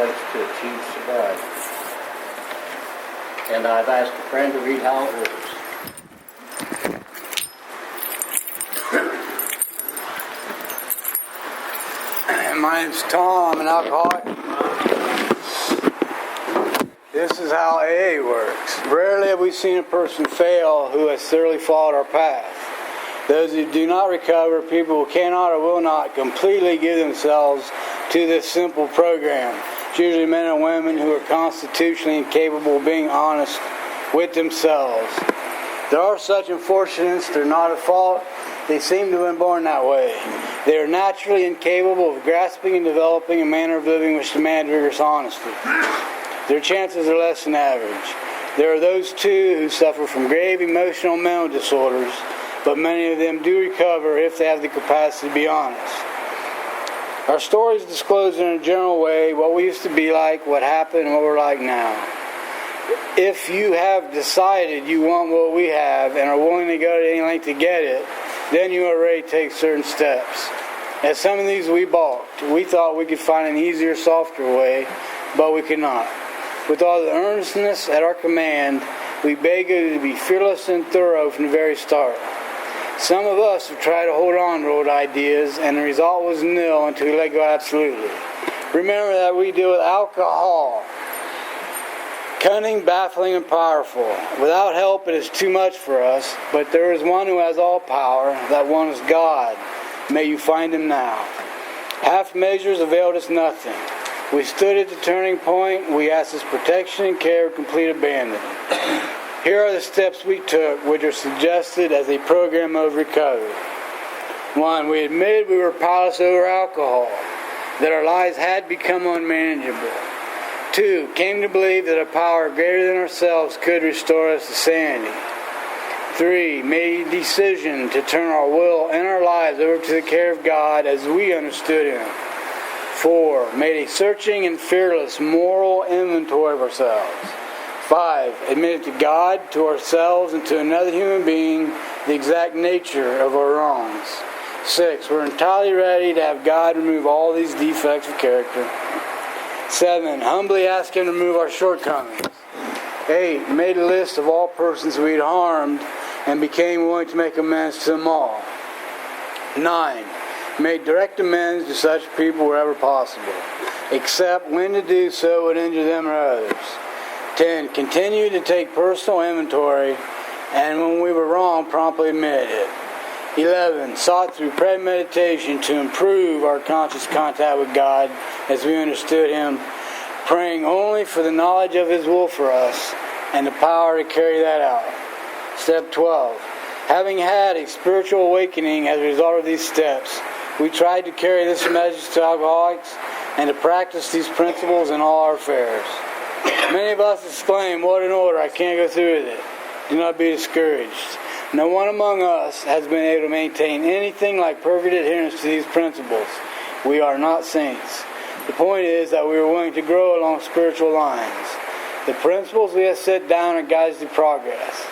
alcoholics to achieve sobriety. And I've asked a friend to read how it works. My name's Tom. I'm an alcoholic. This is how AA works. Rarely have we seen a person fail who has thoroughly followed our path. Those who do not recover, people who cannot or will not completely give themselves to this simple program. It's usually men and women who are constitutionally incapable of being honest with themselves. There are such unfortunates. They're not at fault. They seem to have been born that way. They are naturally incapable of grasping and developing a manner of living which demands rigorous honesty. Their chances are less than average. There are those, too, who suffer from grave emotional and mental disorders, but many of them do recover if they have the capacity to be honest. Our stories disclose in a general way what we used to be like, what happened, and what we're like now. If you have decided you want what we have and are willing to go to any length to get it, then you are ready to take certain steps. At some of these we balked. We thought we could find an easier, softer way, but we could not. With all the earnestness at our command, we beg you to be fearless and thorough from the very start. Some of us have tried to hold on to old ideas, and the result was nil until we let go absolutely. Remember that we deal with alcohol. Cunning, baffling, and powerful. Without help, it is too much for us, but there is one who has all power. That one is God. May you find him now. Half measures availed us nothing. We stood at the turning point. We asked his protection and care of complete abandonment. Here are the steps we took, which are suggested as a program of recovery. 1. We admitted we were powerless over alcohol, that our lives had become unmanageable. 2. Came to believe that a power greater than ourselves could restore us to sanity. 3. Made a decision to turn our will and our lives over to the care of God as we understood Him. 4. Made a searching and fearless moral inventory of ourselves. 5. Admitted to God, to ourselves, and to another human being the exact nature of our wrongs. 6. We're entirely ready to have God remove all these defects of character. 7. Humbly ask Him to remove our shortcomings. 8. Made a list of all persons we had harmed and became willing to make amends to them all. 9. Made direct amends to such people wherever possible, except when to do so would injure them or others. 10. Continued to take personal inventory, and when we were wrong, promptly admitted it. 11. Sought through prayer and meditation to improve our conscious contact with God as we understood Him, praying only for the knowledge of His will for us and the power to carry that out. Step 12. Having had a spiritual awakening as a result of these steps, we tried to carry this message to alcoholics and to practice these principles in all our affairs. Many of us exclaim, "What an order, I can't go through with it." Do not be discouraged. No one among us has been able to maintain anything like perfect adherence to these principles. We are not saints. The point is that we are willing to grow along spiritual lines. The principles we have set down are guides to progress.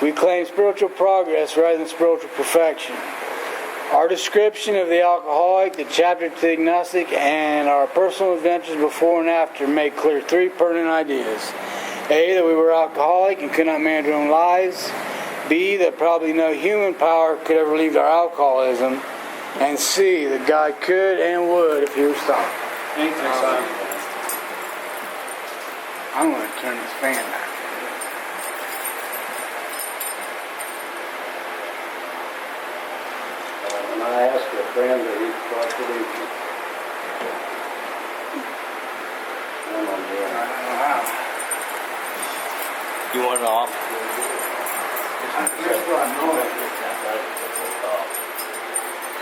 We claim spiritual progress rather than spiritual perfection. Our description of the alcoholic, the chapter to the agnostic, and our personal adventures before and after make clear 3 pertinent ideas. A, that we were alcoholic and could not manage our own lives. B, that probably no human power could ever relieve our alcoholism. And C, that God could and would if He would stop. I'm going to turn this fan back. When I asked a friend to read Proclamation, I'm on the end. You want it off? That's what I know.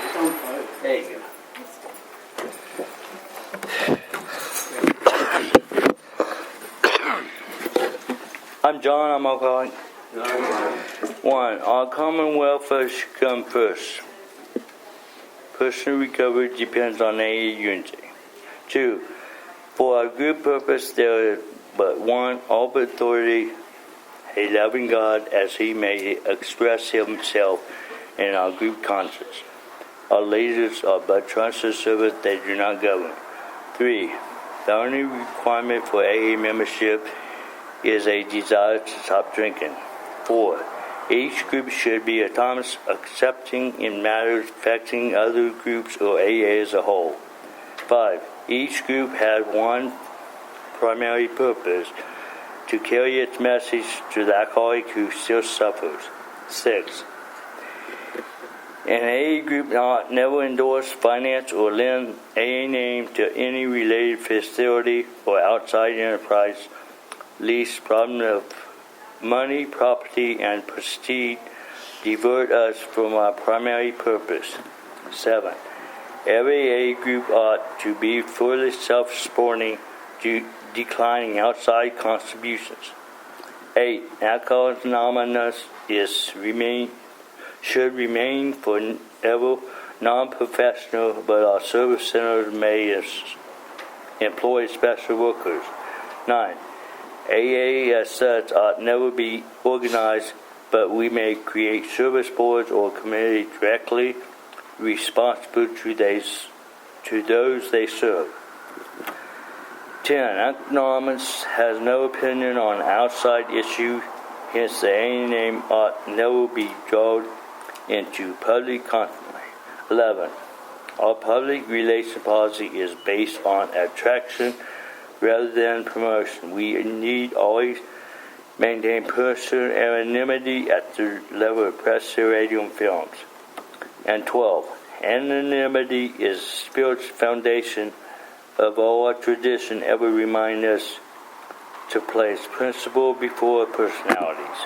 It's on play. There you go. I'm John, I'm alcoholic. 1. Our common welfare should come first. Personal recovery depends on AA unity. 2. For our good purpose, there is but one ultimate authority, a loving God, as He may express Himself in our group conscience. Our leaders are but trusted servants, they do not govern. 3. The only requirement for AA membership is a desire to stop drinking. 4. Each group should be autonomous, accepting in matters affecting other groups or AA as a whole. 5. Each group has one primary purpose: to carry its message to the alcoholic who still suffers. 6. An AA group never endorse, finance, or lend AA name to any related facility or outside enterprise, lest problems of money, property, and prestige divert us from our primary purpose. 7. Every AA group ought to be fully self-supporting, declining outside contributions. 8. Alcoholics Anonymous should remain forever non-professional, but our service centers may employ special workers. 9. AA as such ought never be organized, but we may create service boards or committees directly responsible to those they serve. 10. Anonymous has no opinion on outside issues, hence the AA name ought never be drawn into public constantly. 11. Our public relation policy is based on attraction rather than promotion. We need always maintain personal anonymity at the level of press, radio, and films. And 12. Anonymity is the spiritual foundation of all our tradition. Ever remind us to place principle before personalities.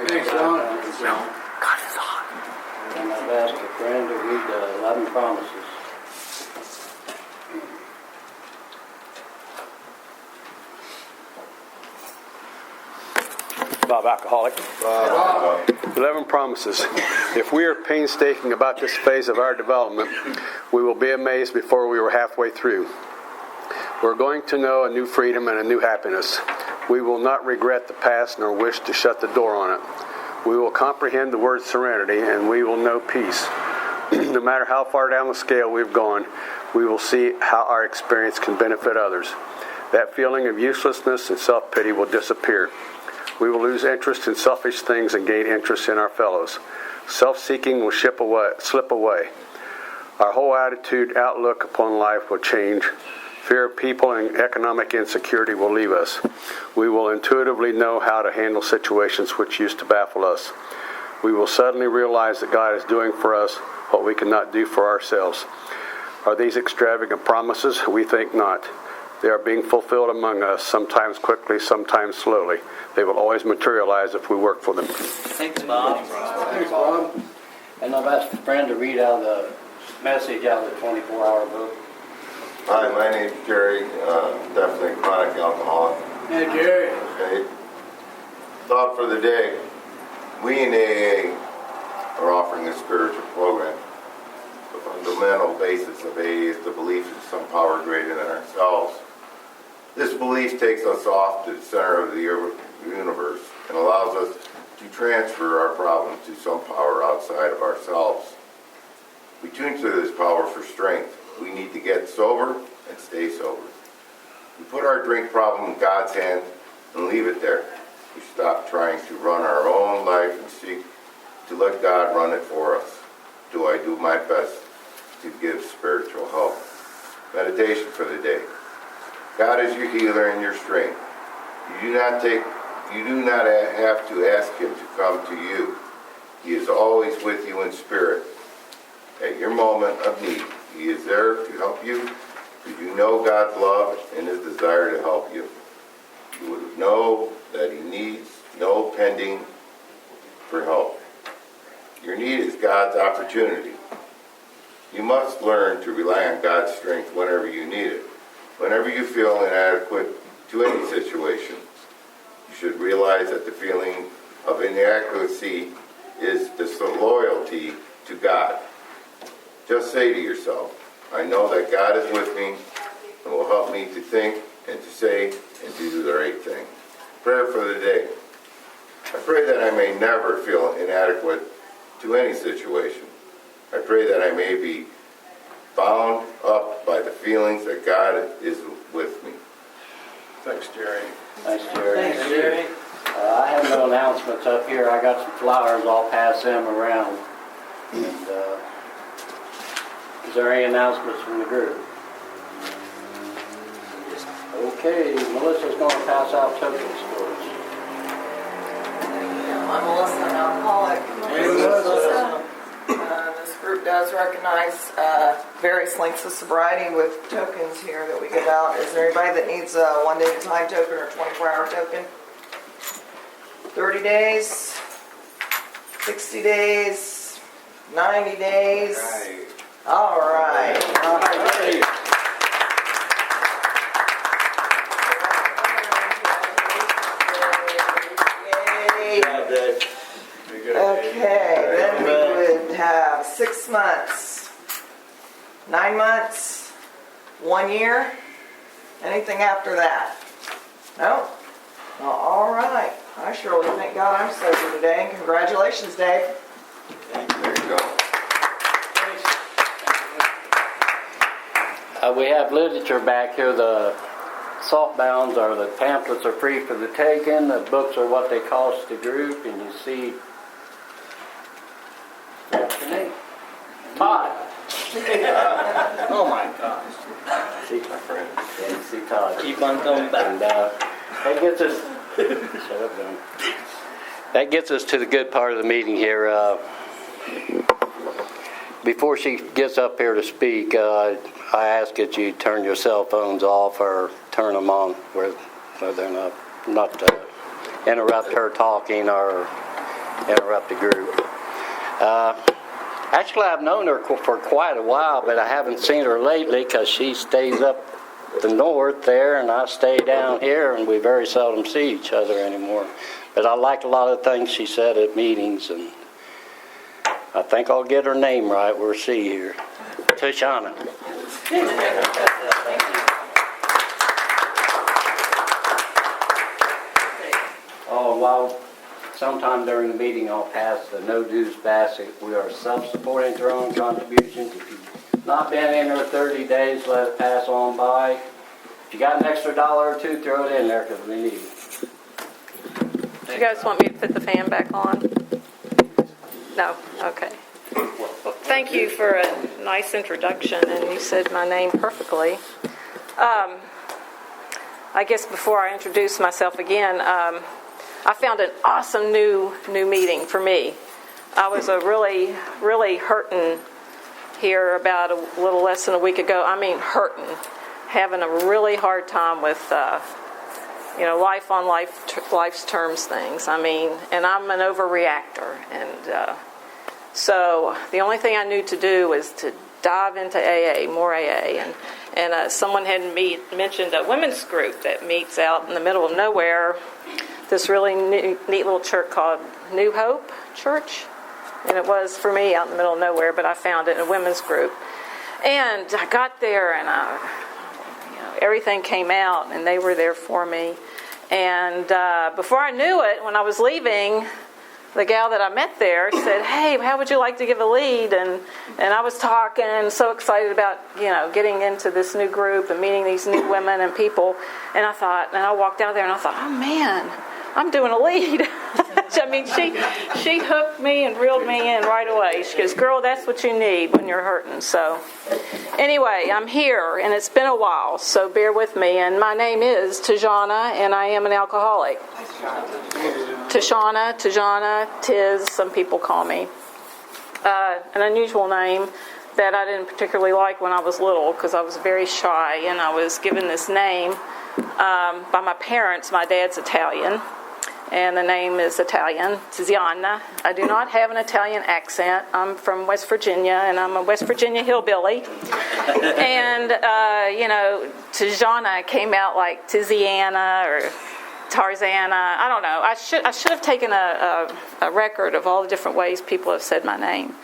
Thanks, John. And I've asked a friend to read the 11 promises. Bob, alcoholic. 11 promises. If we are painstaking about this phase of our development, we will be amazed before we were halfway through. We're going to know a new freedom and a new happiness. We will not regret the past nor wish to shut the door on it. We will comprehend the word serenity, and we will know peace. No matter how far down the scale we've gone, we will see how our experience can benefit others. That feeling of uselessness and self-pity will disappear. We will lose interest in selfish things and gain interest in our fellows. Self-seeking will slip away. Our whole attitude, outlook upon life will change. Fear of people and economic insecurity will leave us. We will intuitively know how to handle situations which used to baffle us. We will suddenly realize that God is doing for us what we cannot do for ourselves. Are these extravagant promises? We think not. They are being fulfilled among us, sometimes quickly, sometimes slowly. They will always materialize if we work for them. Thanks, Bob. Thanks, Bob. And I've asked a friend to read out the message out of the 24-hour book. Hi, my name's Jerry, definitely chronic alcoholic. Hey, Jerry. Okay. Thought for the day. We in AA are offering a spiritual program. The fundamental basis of AA is the belief in some power greater than ourselves. This belief takes us off to the center of the universe and allows us to transfer our problems to some power outside of ourselves. We tune to this power for strength. We need to get sober and stay sober. We put our drink problem in God's hand and leave it there. We stop trying to run our own life and seek to let God run it for us. Do I do my best to give spiritual help? Meditation for the day. God is your healer and your strength. You do not have to ask Him to come to you. He is always with you in spirit. At your moment of need, He is there to help you. If you know God's love and His desire to help you, you would know that He needs no pending for help. Your need is God's opportunity. You must learn to rely on God's strength whenever you need it. Whenever you feel inadequate to any situation, you should realize that the feeling of inadequacy is disloyalty to God. Just say to yourself, I know that God is with me and will help me to think and to say and to do the right thing. Prayer for the day. I pray that I may never feel inadequate to any situation. I pray that I may be bound up by the feelings that God is with me. Thanks, Jerry. Thanks, Jerry. I have no announcements up here. I got some flowers. I'll pass them around. And, is there any announcements from the group? Okay, Melissa's going to pass out tokens for us. I'm Melissa, an alcoholic. This group does recognize various lengths of sobriety with tokens here that we give out. Is there anybody that needs a 1 day at a time token or a 24-hour token? 30 days, 60 days, 90 days. All right. Okay, then we would have 6 months, 9 months, 1 year, anything after that? No? Well, all right. I surely thank God I'm sober today, and congratulations, Dave. There you go. We have literature back here. The softbounds or the pamphlets are free for the taking. The books are what they cost the group, and you see. What's your name? Todd. Oh my gosh. See my friend. Yeah, you see Todd. Keep on coming back. And that gets us. Shut up, John. That gets us to the good part of the meeting here. Before she gets up here to speak, I ask that you turn your cell phones off or turn them on where they're not interrupt her talking or interrupt the group. Actually, I've known her for quite a while, but I haven't seen her lately because she stays up the north there and I stay down here, and we very seldom see each other anymore. But I like a lot of things she said at meetings, and I think I'll get her name right. We'll see here. Tashawna. Oh, well, sometime during the meeting I'll pass the no dues basket. We are self-supporting through our own contributions. If you've not been in there 30 days, let it pass on by. If you got an extra $1 or $2, throw it in there because we need it. Do you guys want me to put the fan back on? No? Okay. Thank you for a nice introduction, and you said my name perfectly. I guess before I introduce myself again, I found an awesome new meeting for me. I was really hurting here about a little less than a week ago. I mean hurting, having a really hard time with life on life's terms things. I mean, and I'm an overreactor, and so the only thing I knew to do was to dive into AA, more AA, and someone had mentioned a women's group that meets out in the middle of nowhere. This really neat little church called New Hope Church, and it was for me out in the middle of nowhere, but I found it in a women's group. And I got there, and everything came out, and they were there for me. And before I knew it, when I was leaving, the gal that I met there said, "Hey, how would you like to give a lead?" And I was talking, so excited about getting into this new group and meeting these new women and people. And I walked out there and I thought, "Oh man, I'm doing a lead." I mean, she hooked me and reeled me in right away. She goes, "Girl, that's what you need when you're hurting." So anyway, I'm here, and it's been a while, so bear with me. And my name is Tashawna, and I am an alcoholic. Tashawna, Tiz, some people call me. An unusual name that I didn't particularly like when I was little because I was very shy, and I was given this name by my parents. My dad's Italian, and the name is Italian, Tashawna. I do not have an Italian accent. I'm from West Virginia, and I'm a West Virginia hillbilly. And, Tashawna came out like Tiziana or Tarzana. I don't know. I should have taken a record of all the different ways people have said my name.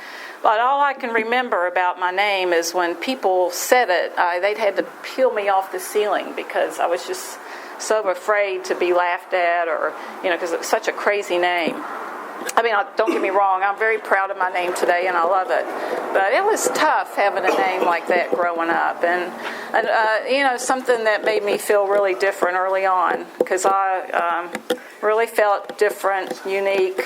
But all I can remember about my name is when people said it, they'd had to peel me off the ceiling because I was just so afraid to be laughed at or, because it's such a crazy name. I mean, don't get me wrong, I'm very proud of my name today and I love it. But it was tough having a name like that growing up, and something that made me feel really different early on, because I really felt different, unique.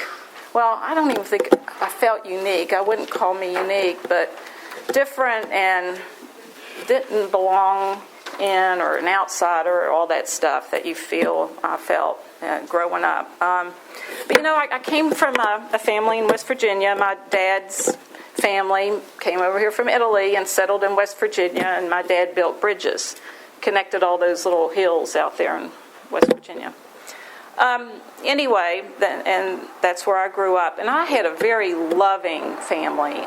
Well, I don't even think I felt unique. I wouldn't call me unique, but different and didn't belong in, or an outsider, or all that stuff that I felt growing up. But I came from a family in West Virginia. My dad's family came over here from Italy and settled in West Virginia, and my dad built bridges, connected all those little hills out there in West Virginia. Anyway, and that's where I grew up, and I had a very loving family.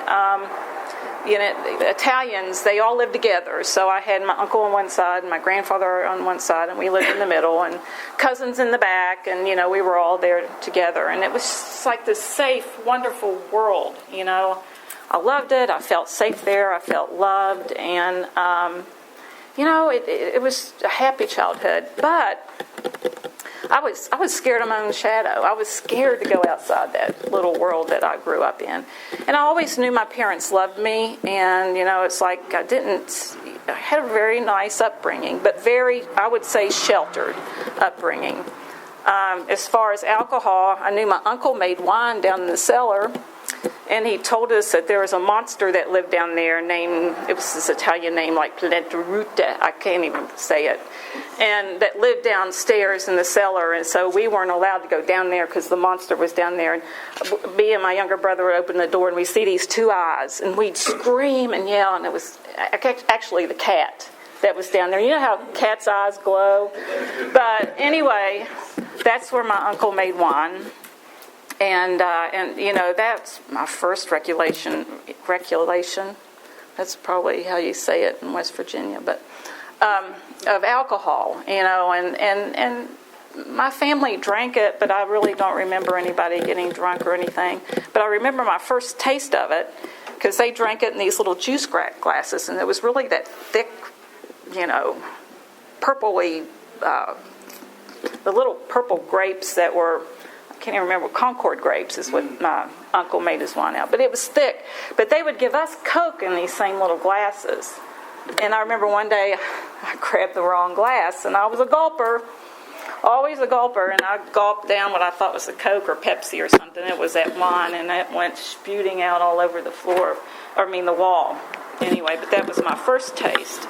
The Italians, they all lived together. So I had my uncle on one side and my grandfather on one side, and we lived in the middle, and cousins in the back, and, we were all there together. And it was just like this safe, wonderful world, I loved it. I felt safe there. I felt loved. And, it was a happy childhood. But I was scared of my own shadow. I was scared to go outside that little world that I grew up in. And I always knew my parents loved me. And, it's like I had a very nice upbringing, but very, I would say, sheltered upbringing. As far as alcohol, I knew my uncle made wine down in the cellar. And he told us that there was a monster that lived down there it was this Italian name like Plantaruta, I can't even say it, and that lived downstairs in the cellar. And so we weren't allowed to go down there because the monster was down there. And me and my younger brother would open the door, and we'd see these two eyes, and we'd scream and yell, and it was actually the cat that was down there. You know how cats' eyes glow? But anyway, that's where my uncle made wine. And that's my first recollection. That's probably how you say it in West Virginia, but of alcohol, and my family drank it, but I really don't remember anybody getting drunk or anything. But I remember my first taste of it, because they drank it in these little juice glasses, and it was really that thick, purpley, the little purple grapes that were, I can't even remember, Concord grapes is what my uncle made his wine out. But it was thick. But they would give us Coke in these same little glasses. And I remember one day I grabbed the wrong glass, and I was a gulper, always a gulper, and I gulped down what I thought was a Coke or Pepsi or something. It was that wine, and it went spewing out all over the the wall. Anyway, but that was my first taste.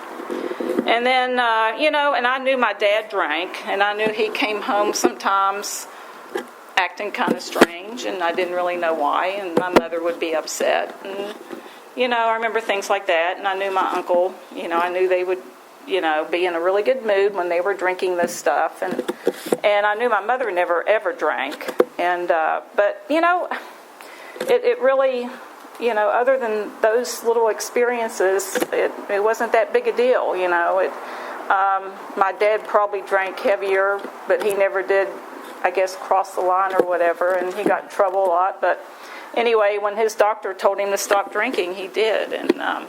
And then, and I knew my dad drank, and I knew he came home sometimes acting kind of strange, and I didn't really know why, and my mother would be upset. And, I remember things like that, and I knew my uncle, I knew they would, be in a really good mood when they were drinking this stuff, and I knew my mother never, ever drank, and, but, it really, other than those little experiences, it wasn't that big a deal, my dad probably drank heavier, but he never did, I guess, cross the line or whatever, and he got in trouble a lot. But anyway, when his doctor told him to stop drinking, he did. And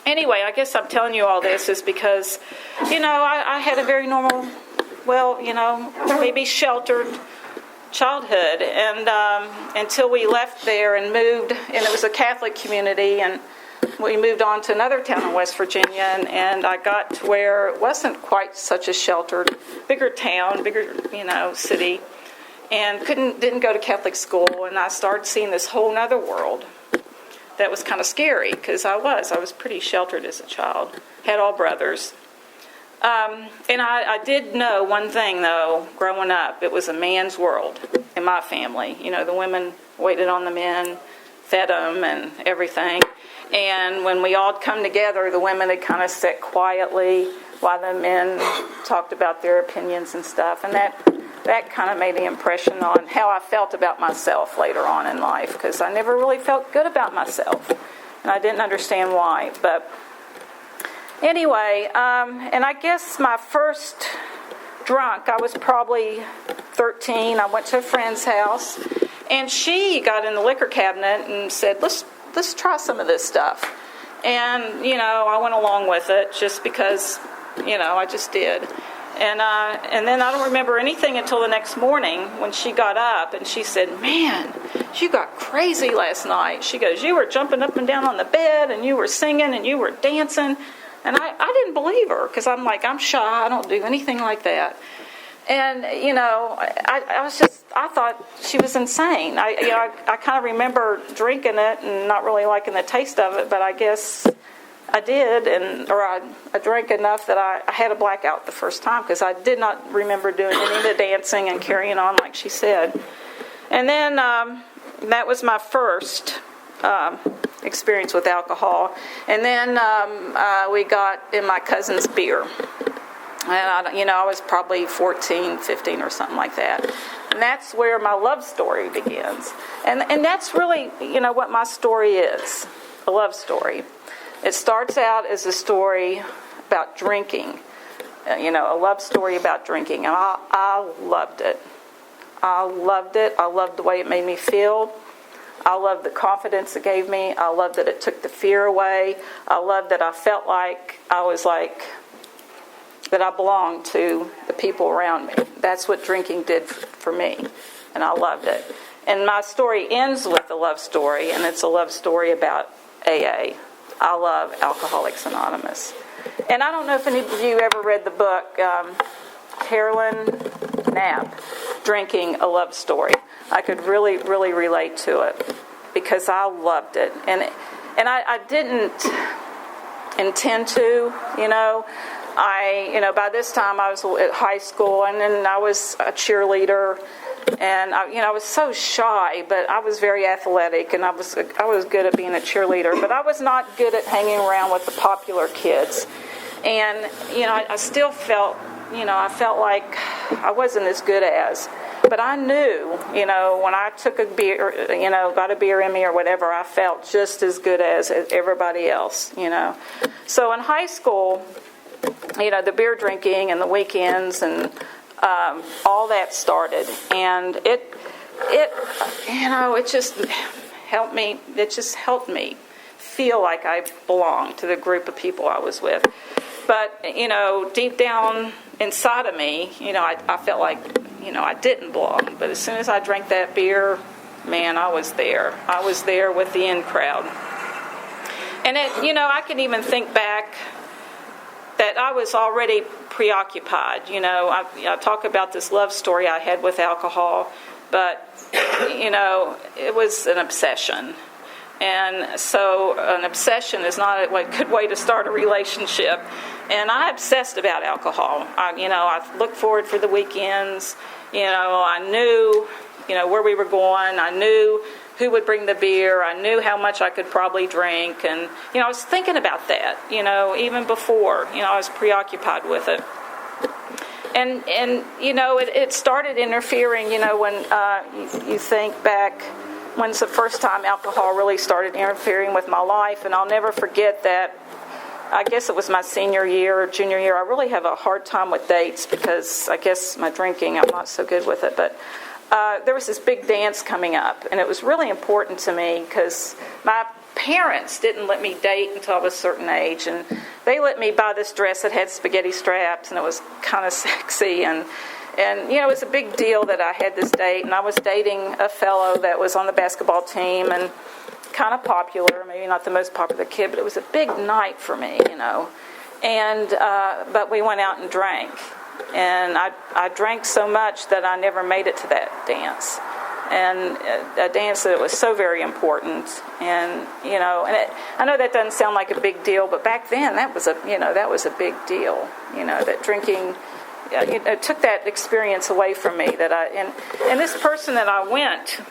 anyway, I guess I'm telling you all this is because, I had a very normal, maybe sheltered childhood, and until we left there and moved, and it was a Catholic community, and we moved on to another town in West Virginia, and I got to where it wasn't quite such a sheltered, bigger town, bigger, city, and didn't go to Catholic school, and I started seeing this whole other world that was kind of scary, because I was pretty sheltered as a child, had all brothers. And I did know one thing, though, growing up. It was a man's world in my family. The women waited on the men, fed them, and everything. And when we all come together, the women would kind of sit quietly while the men talked about their opinions and stuff. And that kind of made an impression on how I felt about myself later on in life, because I never really felt good about myself. And I didn't understand why. But anyway, and I guess my first drunk, I was probably 13. I went to a friend's house, and she got in the liquor cabinet and said, let's try some of this stuff. And, I went along with it just because, I just did. And then I don't remember anything until the next morning when she got up and she said, "Man, you got crazy last night." She goes, "You were jumping up and down on the bed and you were singing and you were dancing." And I didn't believe her because I'm like, I'm shy. I don't do anything like that. And, I thought she was insane. I kind of remember drinking it and not really liking the taste of it, but I guess I did, I drank enough that I had a blackout the first time because I did not remember doing any of the dancing and carrying on like she said. And then that was my first experience with alcohol. And then we got in my cousin's beer. And I was probably 14, 15 or something like that. And that's where my love story begins. And that's really, what my story is, a love story. It starts out as a story about drinking, a love story about drinking. And I loved it. I loved it. I loved the way it made me feel. I loved the confidence it gave me. I loved that it took the fear away. I loved that I felt like that I belonged to the people around me. That's what drinking did for me, and I loved it. And my story ends with a love story, and it's a love story about AA. I love Alcoholics Anonymous. And I don't know if any of you ever read the book, Carolyn Knapp, Drinking, a Love Story. I could really, really relate to it because I loved it. And I didn't intend to, by this time I was at high school, and then I was a cheerleader, and I was so shy, but I was very athletic, and I was good at being a cheerleader, but I was not good at hanging around with the popular kids. And I still felt, I felt like I wasn't as good as. But I knew, when I took a beer, got a beer in me or whatever, I felt just as good as everybody else, So in high school, the beer drinking and the weekends and all that started. And it just helped me. It just helped me feel like I belonged to the group of people I was with. But, deep down inside of me, I felt like, I didn't belong. But as soon as I drank that beer, man, I was there. I was there with the in crowd. And I can even think back that I was already preoccupied. I talk about this love story I had with alcohol, but, it was an obsession. And so an obsession is not a good way to start a relationship. And I obsessed about alcohol. I looked forward for the weekends. I knew, where we were going. I knew who would bring the beer. I knew how much I could probably drink. And, I was thinking about that, even before, I was preoccupied with it. And it started interfering, when you think back, when's the first time alcohol really started interfering with my life. And I'll never forget that, I guess it was my senior year or junior year. I really have a hard time with dates because I guess my drinking, I'm not so good with it. But there was this big dance coming up, and it was really important to me because my parents didn't let me date until I was a certain age, and they let me buy this dress that had spaghetti straps, and it was kind of sexy, and it was a big deal that I had this date, and I was dating a fellow that was on the basketball team and kind of popular, maybe not the most popular kid, but it was a big night for me, and but we went out and drank. And I drank so much that I never made it to that dance. And a dance that was so very important. And, I know that doesn't sound like a big deal, but back then that was a big deal. That drinking, it took that experience away from me. And this person that I went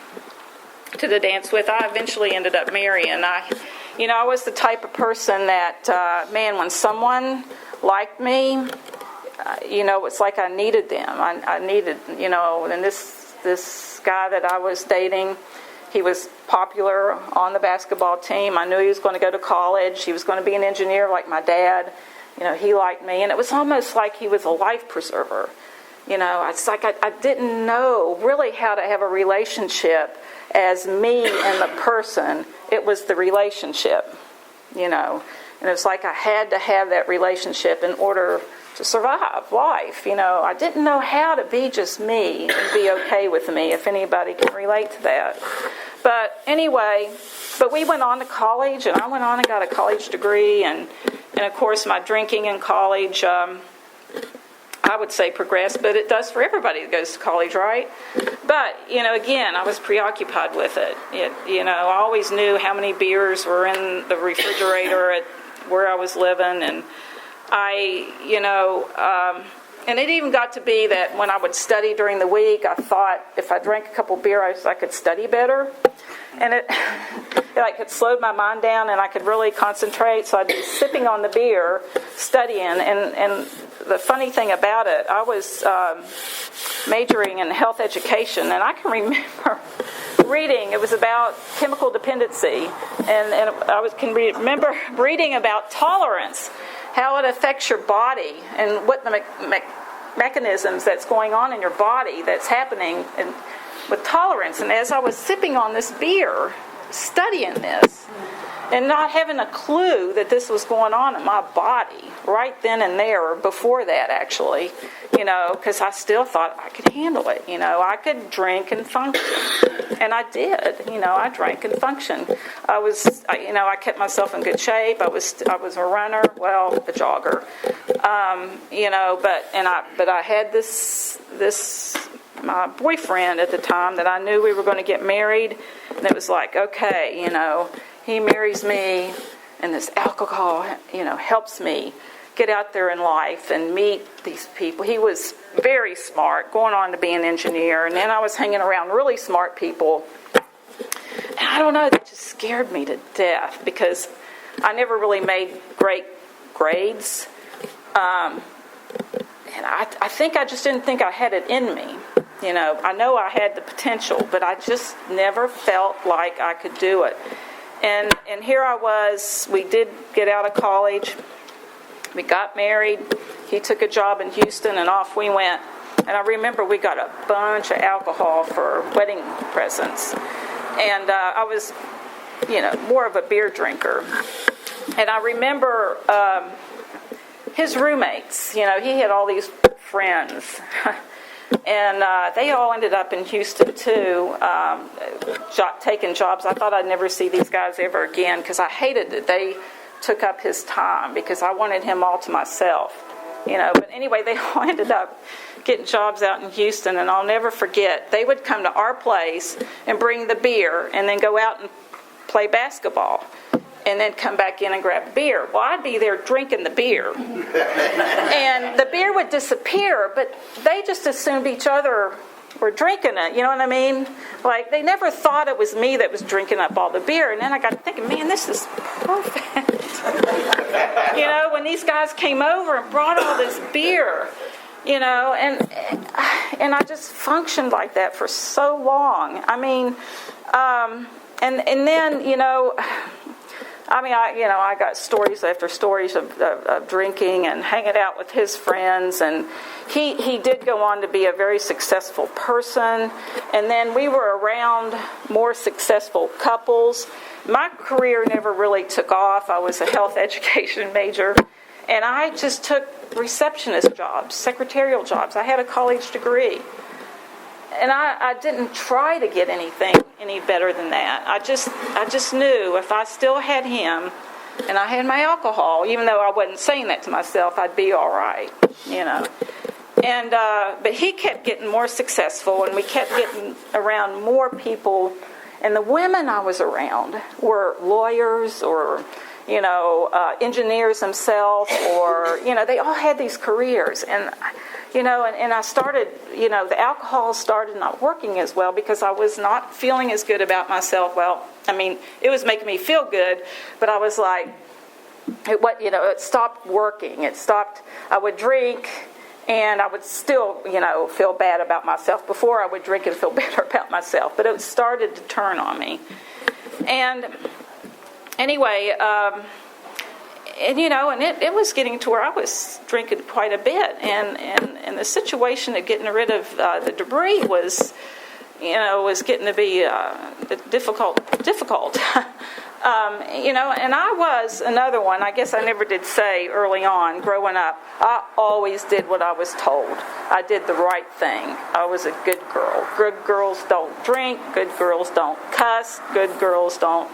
to the dance with, I eventually ended up marrying. I was the type of person that, when someone liked me, it's like I needed them. I needed, and this guy that I was dating, he was popular on the basketball team. I knew he was going to go to college. He was going to be an engineer like my dad. He liked me. And it was almost like he was a life preserver. It's like I didn't know really how to have a relationship as me and the person. It was the relationship, And it was like I had to have that relationship in order survive life. I didn't know how to be just me and be okay with me, if anybody can relate to that. But anyway, we went on to college, and I went on and got a college degree, and of course my drinking in college, I would say progressed, but it does for everybody that goes to college, right? But, again, I was preoccupied with it. I always knew how many beers were in the refrigerator at where I was living, and and it even got to be that when I would study during the week, I thought if I drank a couple beers, I could study better. And it slowed my mind down, and I could really concentrate. So I'd be sipping on the beer, studying. And the funny thing about it, I was majoring in health education, and I can remember reading. It was about chemical dependency, and can remember reading about tolerance, how it affects your body, and what the mechanisms that's going on in your body that's happening with tolerance. And as I was sipping on this beer, studying this, and not having a clue that this was going on in my body right then and there, or before that actually, because I still thought I could handle it. I could drink and function, and I did. I drank and functioned. I kept myself in good shape. I was a runner, a jogger, but I had this my boyfriend at the time that I knew we were going to get married, and it was like, okay, he marries me, and this alcohol, helps me get out there in life and meet these people. He was very smart, going on to be an engineer, and then I was hanging around really smart people. And I don't know, that just scared me to death because I never really made great grades. And I think I just didn't think I had it in me. I know I had the potential, but I just never felt like I could do it. And here I was. We did get out of college. We got married. He took a job in Houston, and off we went. And I remember we got a bunch of alcohol for wedding presents. And I was, more of a beer drinker. And I remember his roommates. He had all these friends. And they all ended up in Houston, too, taking jobs. I thought I'd never see these guys ever again because I hated that they took up his time because I wanted him all to myself. But anyway, they all ended up getting jobs out in Houston, and I'll never forget. They would come to our place and bring the beer and then go out and play basketball and then come back in and grab beer. Well, I'd be there drinking the beer. And the beer would disappear, but they just assumed each other were drinking it. You know what I mean? Like, they never thought it was me that was drinking up all the beer. And then I got thinking, man, this is perfect. When these guys came over and brought all this beer, and I just functioned like that for so long. I mean, and then, I got stories after stories of drinking and hanging out with his friends, and he did go on to be a very successful person, and then we were around more successful couples. My career never really took off. I was a health education major, and I just took receptionist jobs, secretarial jobs. I had a college degree. And I didn't try to get anything any better than that. I just knew if I still had him and I had my alcohol, even though I wasn't saying that to myself, I'd be all right, And but he kept getting more successful, and we kept getting around more people. And the women I was around were lawyers or engineers themselves, or they all had these careers. And and I started, the alcohol started not working as well because I was not feeling as good about myself. Well, it was making me feel good, but I was like, it stopped working. It stopped. I would drink, and I would still, feel bad about myself. Before I would drink and feel better about myself, but it started to turn on me. And anyway, and it was getting to where I was drinking quite a bit, and the situation of getting rid of the debris was getting to be difficult. And I was another one. I guess I never did say early on, growing up, I always did what I was told. I did the right thing. I was a good girl. Good girls don't drink. Good girls don't cuss. Good girls don't,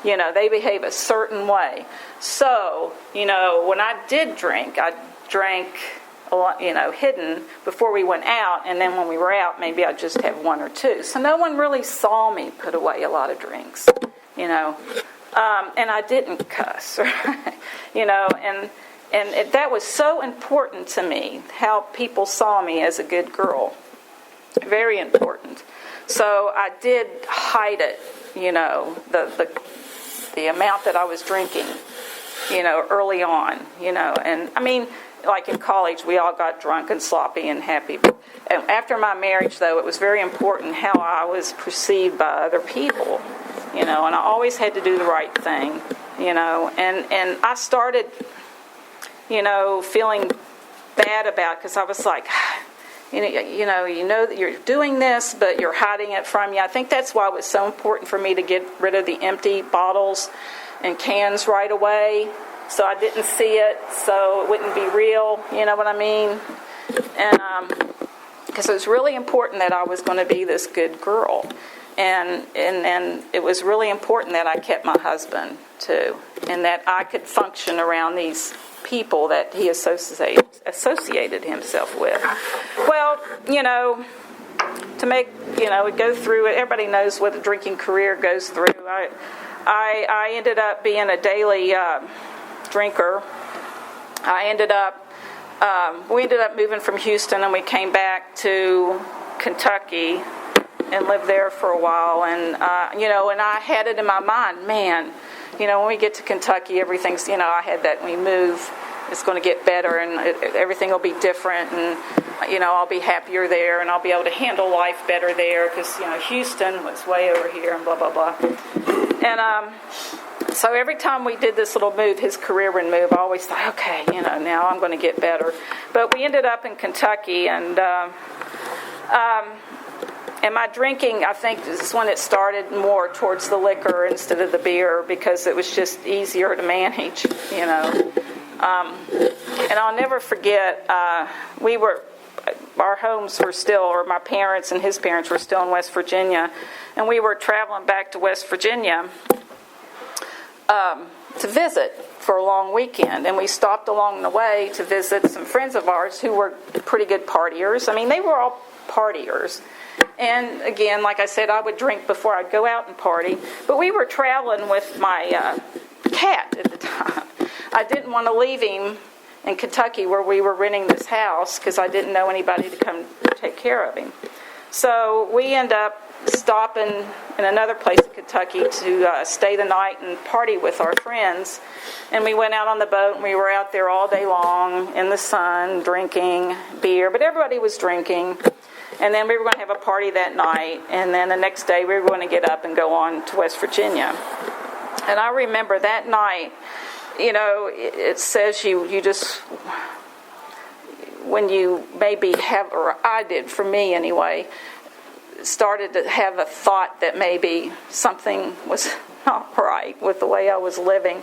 they behave a certain way. So, when I did drink, I drank a lot, hidden before we went out. And then when we were out, maybe I'd just have one or two. So no one really saw me put away a lot of drinks. And I didn't cuss, right? And that was so important to me, how people saw me as a good girl. Very important. So I did hide it, the amount that I was drinking, early on, and I mean, like in college, we all got drunk and sloppy and happy. And after my marriage, though, it was very important how I was perceived by other people. And I always had to do the right thing, and I started, feeling bad about it because I was like, you know that you're doing this, but you're hiding it from you. I think that's why it was so important for me to get rid of the empty bottles and cans right away, so I didn't see it, so it wouldn't be real, you know what I mean? And because it was really important that I was going to be this good girl. And it was really important that I kept my husband, too, and that I could function around these people that he associated himself with. Well, to make, go through it, everybody knows what a drinking career goes through. I ended up being a daily drinker. We ended up moving from Houston, and we came back to Kentucky and lived there for a while, and and I had it in my mind, man, when we get to Kentucky, everything's, I had that when we move, it's going to get better, and everything will be different, and I'll be happier there, and I'll be able to handle life better there, because Houston was way over here, and blah blah blah. And so every time we did this little move, his career would move. I always thought, okay, now I'm going to get better. But we ended up in Kentucky, and my drinking, I think, is when it started more towards the liquor instead of the beer, because it was just easier to manage, And I'll never forget, our homes were still, or my parents and his parents were still in West Virginia, and we were traveling back to West Virginia to visit for a long weekend, and we stopped along the way to visit some friends of ours who were pretty good partiers. I mean, they were all partiers. And again, like I said, I would drink before I'd go out and party. But we were traveling with my cat at the time. I didn't want to leave him in Kentucky where we were renting this house because I didn't know anybody to come take care of him. So we end up stopping in another place in Kentucky to stay the night and party with our friends. And we went out on the boat, and we were out there all day long in the sun, drinking beer. But everybody was drinking. And then we were going to have a party that night. And then the next day we were going to get up and go on to West Virginia. And I remember that night, it says you just, when you maybe have, or I did, for me anyway, started to have a thought that maybe something was not right with the way I was living.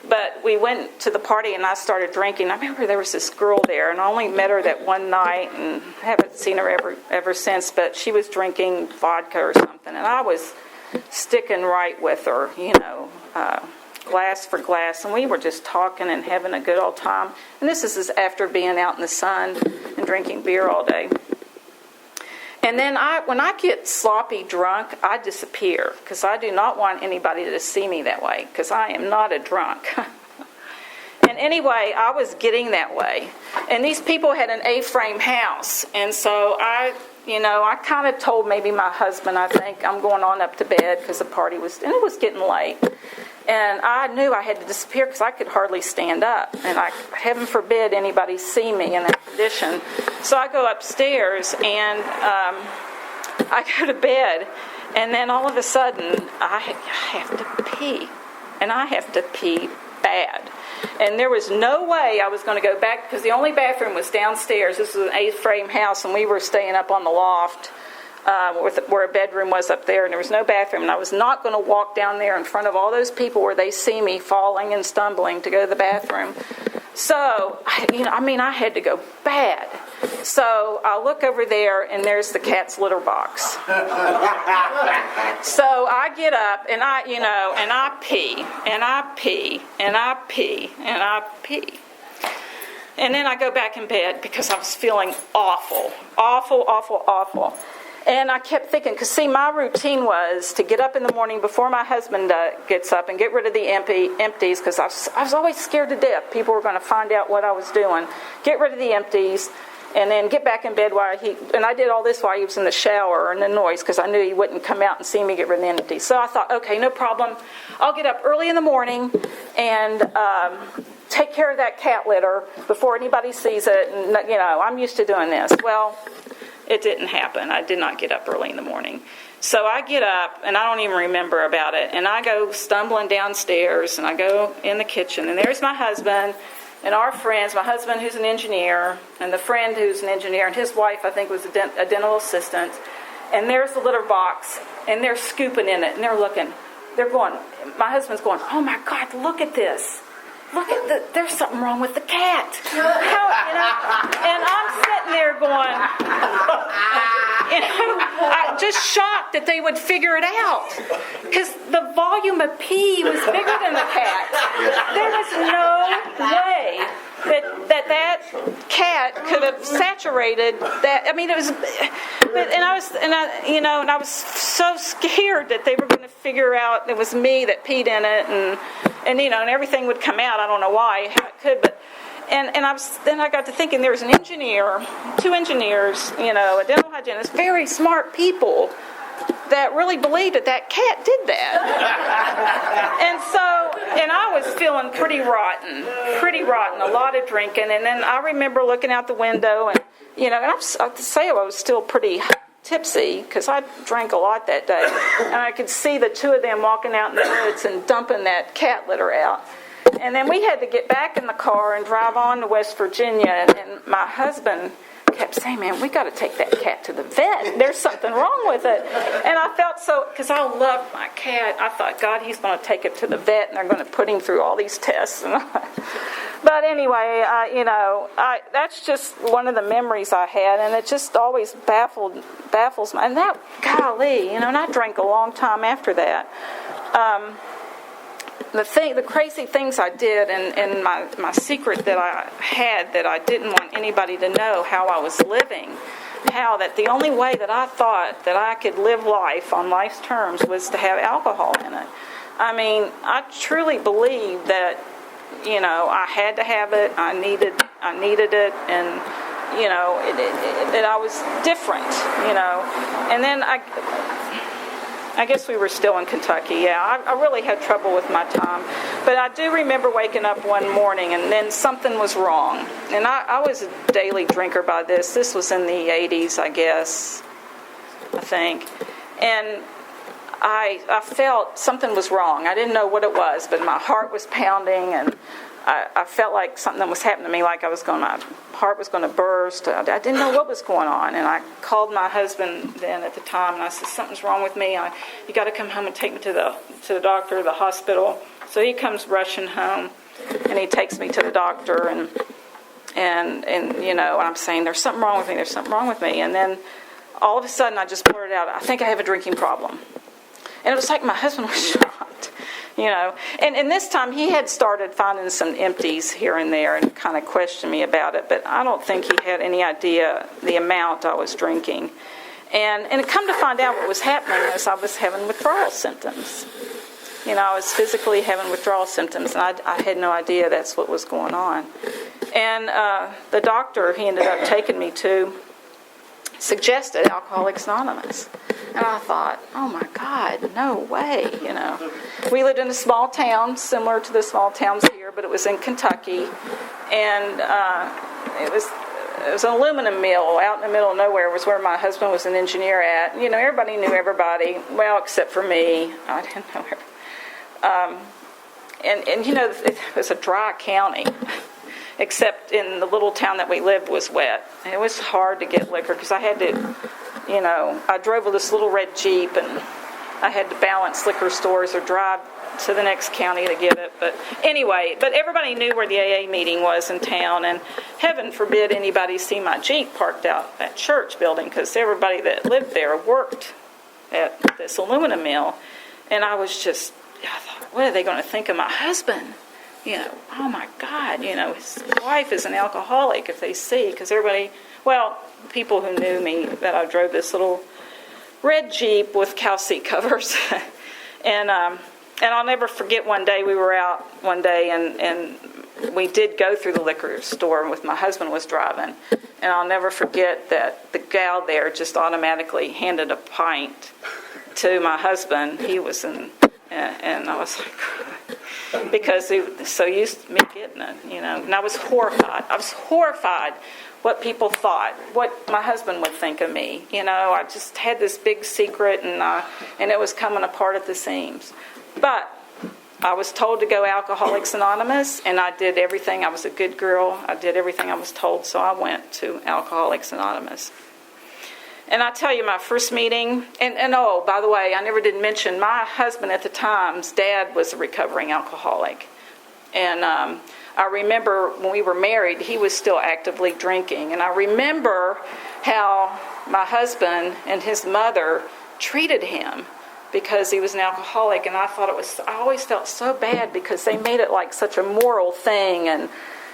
But we went to the party, and I started drinking. I remember there was this girl there, and I only met her that one night and haven't seen her ever since, but she was drinking vodka or something, and I was sticking right with her, glass for glass, and we were just talking and having a good old time. And this is after being out in the sun and drinking beer all day. And then when I get sloppy drunk, I disappear, because I do not want anybody to see me that way, because I am not a drunk. And anyway, I was getting that way. And these people had an A-frame house, and so I kind of told maybe my husband, I think, I'm going on up to bed, because the party and it was getting late. And I knew I had to disappear because I could hardly stand up. And heaven forbid anybody see me in that condition. So I go upstairs, and I go to bed. And then all of a sudden, I have to pee. And I have to pee bad. And there was no way I was going to go back, because the only bathroom was downstairs. This was an A-frame house, and we were staying up on the loft. where a bedroom was up there, and there was no bathroom, and I was not going to walk down there in front of all those people where they see me falling and stumbling to go to the bathroom. So, I had to go bad. So I look over there, and there's the cat's litter box. So I get up, and I pee, and I pee, and I pee, and I pee. And then I go back in bed because I was feeling awful. And I kept thinking, because see, my routine was to get up in the morning before my husband gets up and get rid of the empties, because I was always scared to death. People were going to find out what I was doing. Get rid of the empties, and then get back in bed and I did all this while he was in the shower and the noise, because I knew he wouldn't come out and see me get rid of the empties. So I thought, okay, no problem. I'll get up early in the morning and take care of that cat litter before anybody sees it. And, I'm used to doing this. Well, it didn't happen. I did not get up early in the morning. So I get up, and I don't even remember about it. And I go stumbling downstairs, and I go in the kitchen. And there's my husband and our friends, my husband who's an engineer, and the friend who's an engineer, and his wife, I think, was a dental assistant. And there's the litter box, and they're scooping in it, and they're looking. They're going, my husband's going, oh, my God, look at this. There's something wrong with the cat. And I'm sitting there going, I'm just shocked that they would figure it out. Because the volume of pee was bigger than the cat. There was no way that cat could have saturated that. I mean, it was, and I was so scared that they were going to figure out it was me that peed in it, and everything would come out. I don't know why, how it could, but then I got to thinking there was an engineer, 2 engineers, a dental hygienist, very smart people that really believed that cat did that. And I was feeling pretty rotten, a lot of drinking. And then I remember looking out the window, and I'd say I was still pretty tipsy because I drank a lot that day. And I could see the 2 of them walking out in the woods and dumping that cat litter out. And then we had to get back in the car and drive on to West Virginia. And my husband kept saying, man, we got to take that cat to the vet. There's something wrong with it. And I felt because I loved my cat, I thought, God, he's going to take it to the vet, and they're going to put him through all these tests. But anyway, that's just one of the memories I had, and it just always baffles me. And that, golly, and I drank a long time after that. The crazy things I did, and my secret that I had that I didn't want anybody to know how I was living, how that the only way that I thought that I could live life on life's terms was to have alcohol in it. I mean, I truly believed that, I had to have it, I needed it, and, that I was different, And then I guess we were still in Kentucky. Yeah, I really had trouble with my time. But I do remember waking up one morning, and then something was wrong. And I was a daily drinker by this. This was in the 80s, I guess, I think. And I felt something was wrong. I didn't know what it was, but my heart was pounding, and I felt like something was happening to me, like my heart was going to burst. I didn't know what was going on, and I called my husband then at the time, and I said, something's wrong with me. You got to come home and take me to the doctor, the hospital. So he comes rushing home, and he takes me to the doctor, and I'm saying, there's something wrong with me. And then all of a sudden, I just blurted out, I think I have a drinking problem. And it was like my husband was shocked. And this time he had started finding some empties here and there and kind of questioned me about it, but I don't think he had any idea the amount I was drinking. And come to find out what was happening is I was having withdrawal symptoms. I was physically having withdrawal symptoms, and I had no idea that's what was going on. And the doctor he ended up taking me to suggested Alcoholics Anonymous. And I thought, oh my God, no way, We lived in a small town, similar to the small towns here, but it was in Kentucky. And it was an aluminum mill out in the middle of nowhere was where my husband was an engineer at. Everybody knew everybody, well, except for me. I didn't know everybody. It was a dry county. Except in the little town that we lived was wet. And it was hard to get liquor because I had to I drove this little red Jeep, and I had to balance liquor stores or drive to the next county to get it. But anyway, everybody knew where the AA meeting was in town, and heaven forbid anybody see my Jeep parked out at church building, because everybody that lived there worked at this aluminum mill. And I thought, what are they going to think of my husband? Oh my God, his wife is an alcoholic if they see, because people who knew me, that I drove this little red Jeep with cow seat covers. And I'll never forget one day we were out one day and we did go through the liquor store with my husband was driving. And I'll never forget that the gal there just automatically handed a pint to my husband. He was and I was like, because he was so used to me getting it, and I was horrified what people thought, what my husband would think of me. I just had this big secret, and it was coming apart at the seams. But I was told to go Alcoholics Anonymous, and I did everything. I was a good girl. I did everything I was told, so I went to Alcoholics Anonymous. And I tell you, my first meeting, and oh, by the way, I never did mention, my husband at the time's dad was a recovering alcoholic. And I remember when we were married, he was still actively drinking. And I remember how my husband and his mother treated him because he was an alcoholic. And I always felt so bad because they made it like such a moral thing. And,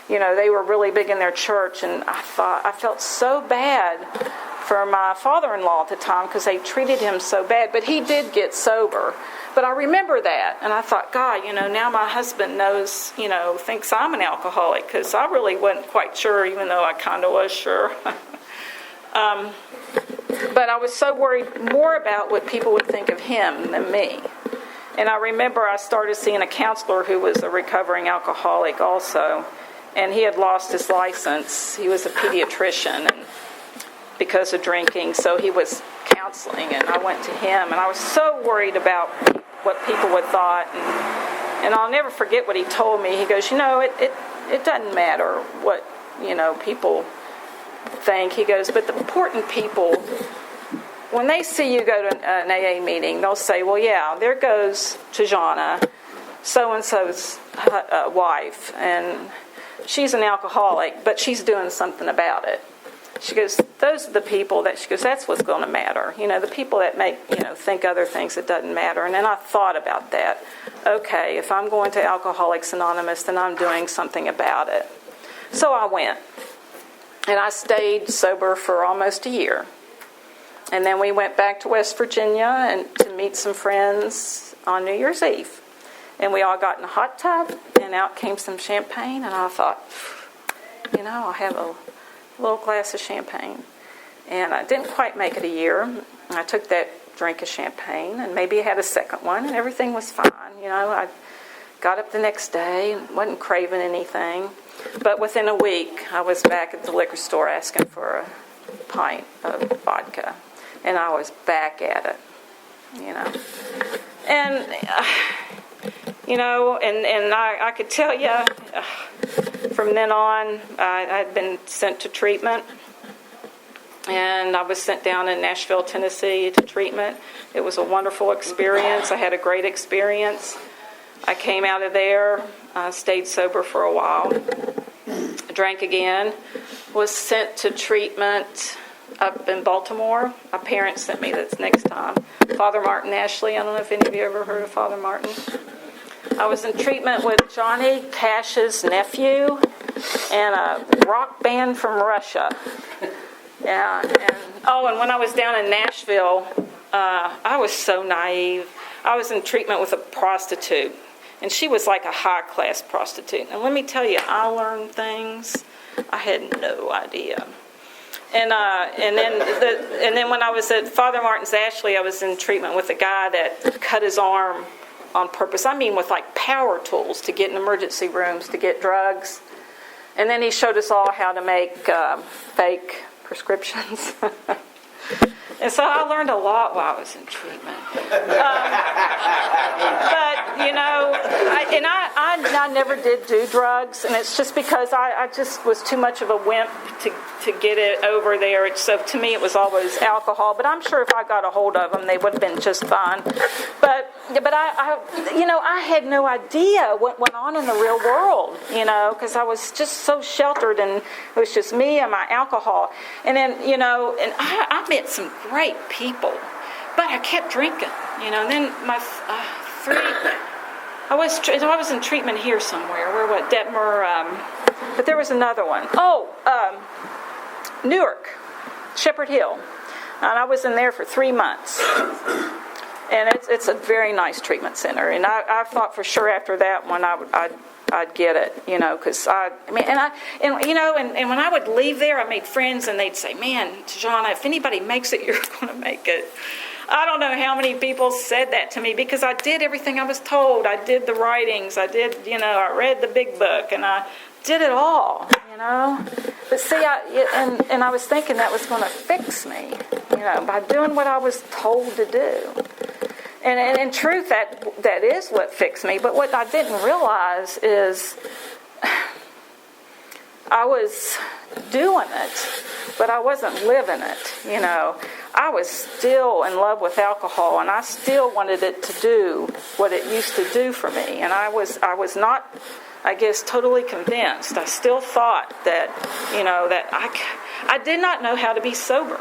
they were really big in their church. And I felt so bad for my father-in-law at the time because they treated him so bad. But he did get sober. But I remember that, and I thought, God, now my husband knows, thinks I'm an alcoholic, because I really wasn't quite sure, even though I kind of was sure. But I was so worried more about what people would think of him than me. And I remember I started seeing a counselor who was a recovering alcoholic also, and he had lost his license. He was a pediatrician because of drinking, so he was counseling, and I went to him, and I was so worried about what people would thought, and I'll never forget what he told me. He goes, it doesn't matter what people think. He goes, but the important people, when they see you go to an AA meeting, they'll say, well, yeah, there goes Tashawna, so-and-so's wife, and she's an alcoholic, but she's doing something about it. She goes, those are the people that, she goes, that's what's going to matter. The people that make, think other things, it doesn't matter. And then I thought about that. Okay, if I'm going to Alcoholics Anonymous, then I'm doing something about it. So I went. And I stayed sober for almost a year. And then we went back to West Virginia and to meet some friends on New Year's Eve. And we all got in a hot tub, and out came some champagne. And I thought, I'll have a little glass of champagne. And I didn't quite make it a year. I took that drink of champagne, and maybe I had a second one, and everything was fine. I got up the next day and wasn't craving anything. But within a week, I was back at the liquor store asking for a pint of vodka. And I was back at it, And, and I could tell you, from then on, I'd been sent to treatment. And I was sent down in Nashville, Tennessee to treatment. It was a wonderful experience. I had a great experience. I came out of there, stayed sober for a while, drank again, was sent to treatment up in Baltimore. My parents sent me this next time. Father Martin Ashley. I don't know if any of you ever heard of Father Martin. I was in treatment with Johnny Cash's nephew and a rock band from Russia. Yeah, and when I was down in Nashville, I was so naive. I was in treatment with a prostitute, and she was like a high-class prostitute. And let me tell you, I learned things I had no idea. And then when I was at Father Martin's Ashley, I was in treatment with a guy that cut his arm on purpose. I mean, with like power tools to get in emergency rooms to get drugs. And then he showed us all how to make fake prescriptions. And so I learned a lot while I was in treatment. But, I never did do drugs, and it's just because I just was too much of a wimp to get it over there. So to me, it was always alcohol. But I'm sure if I got a hold of them, they would have been just fine. But I had no idea what went on in the real world, because I was just so sheltered, and it was just me and my alcohol. And then, and I met some great people, but I kept drinking, And then my I was in treatment here somewhere. Where what? Detmer, but there was another one. Newark, Shepherd Hill, and I was in there for 3 months. And it's a very nice treatment center. And I thought for sure after that one I'd get it, because and when I would leave there, I made friends, and they'd say, "Man, Tashawna, if anybody makes it, you're going to make it." I don't know how many people said that to me, because I did everything I was told. I did the writings. I did, I read the big book, and I did it all, But see, I was thinking that was going to fix me, by doing what I was told to do. And in truth, that is what fixed me. But what I didn't realize is I was doing it, but I wasn't living it, I was still in love with alcohol, and I still wanted it to do what it used to do for me. And I was not, I guess, totally convinced. I still thought that, that I did not know how to be sober.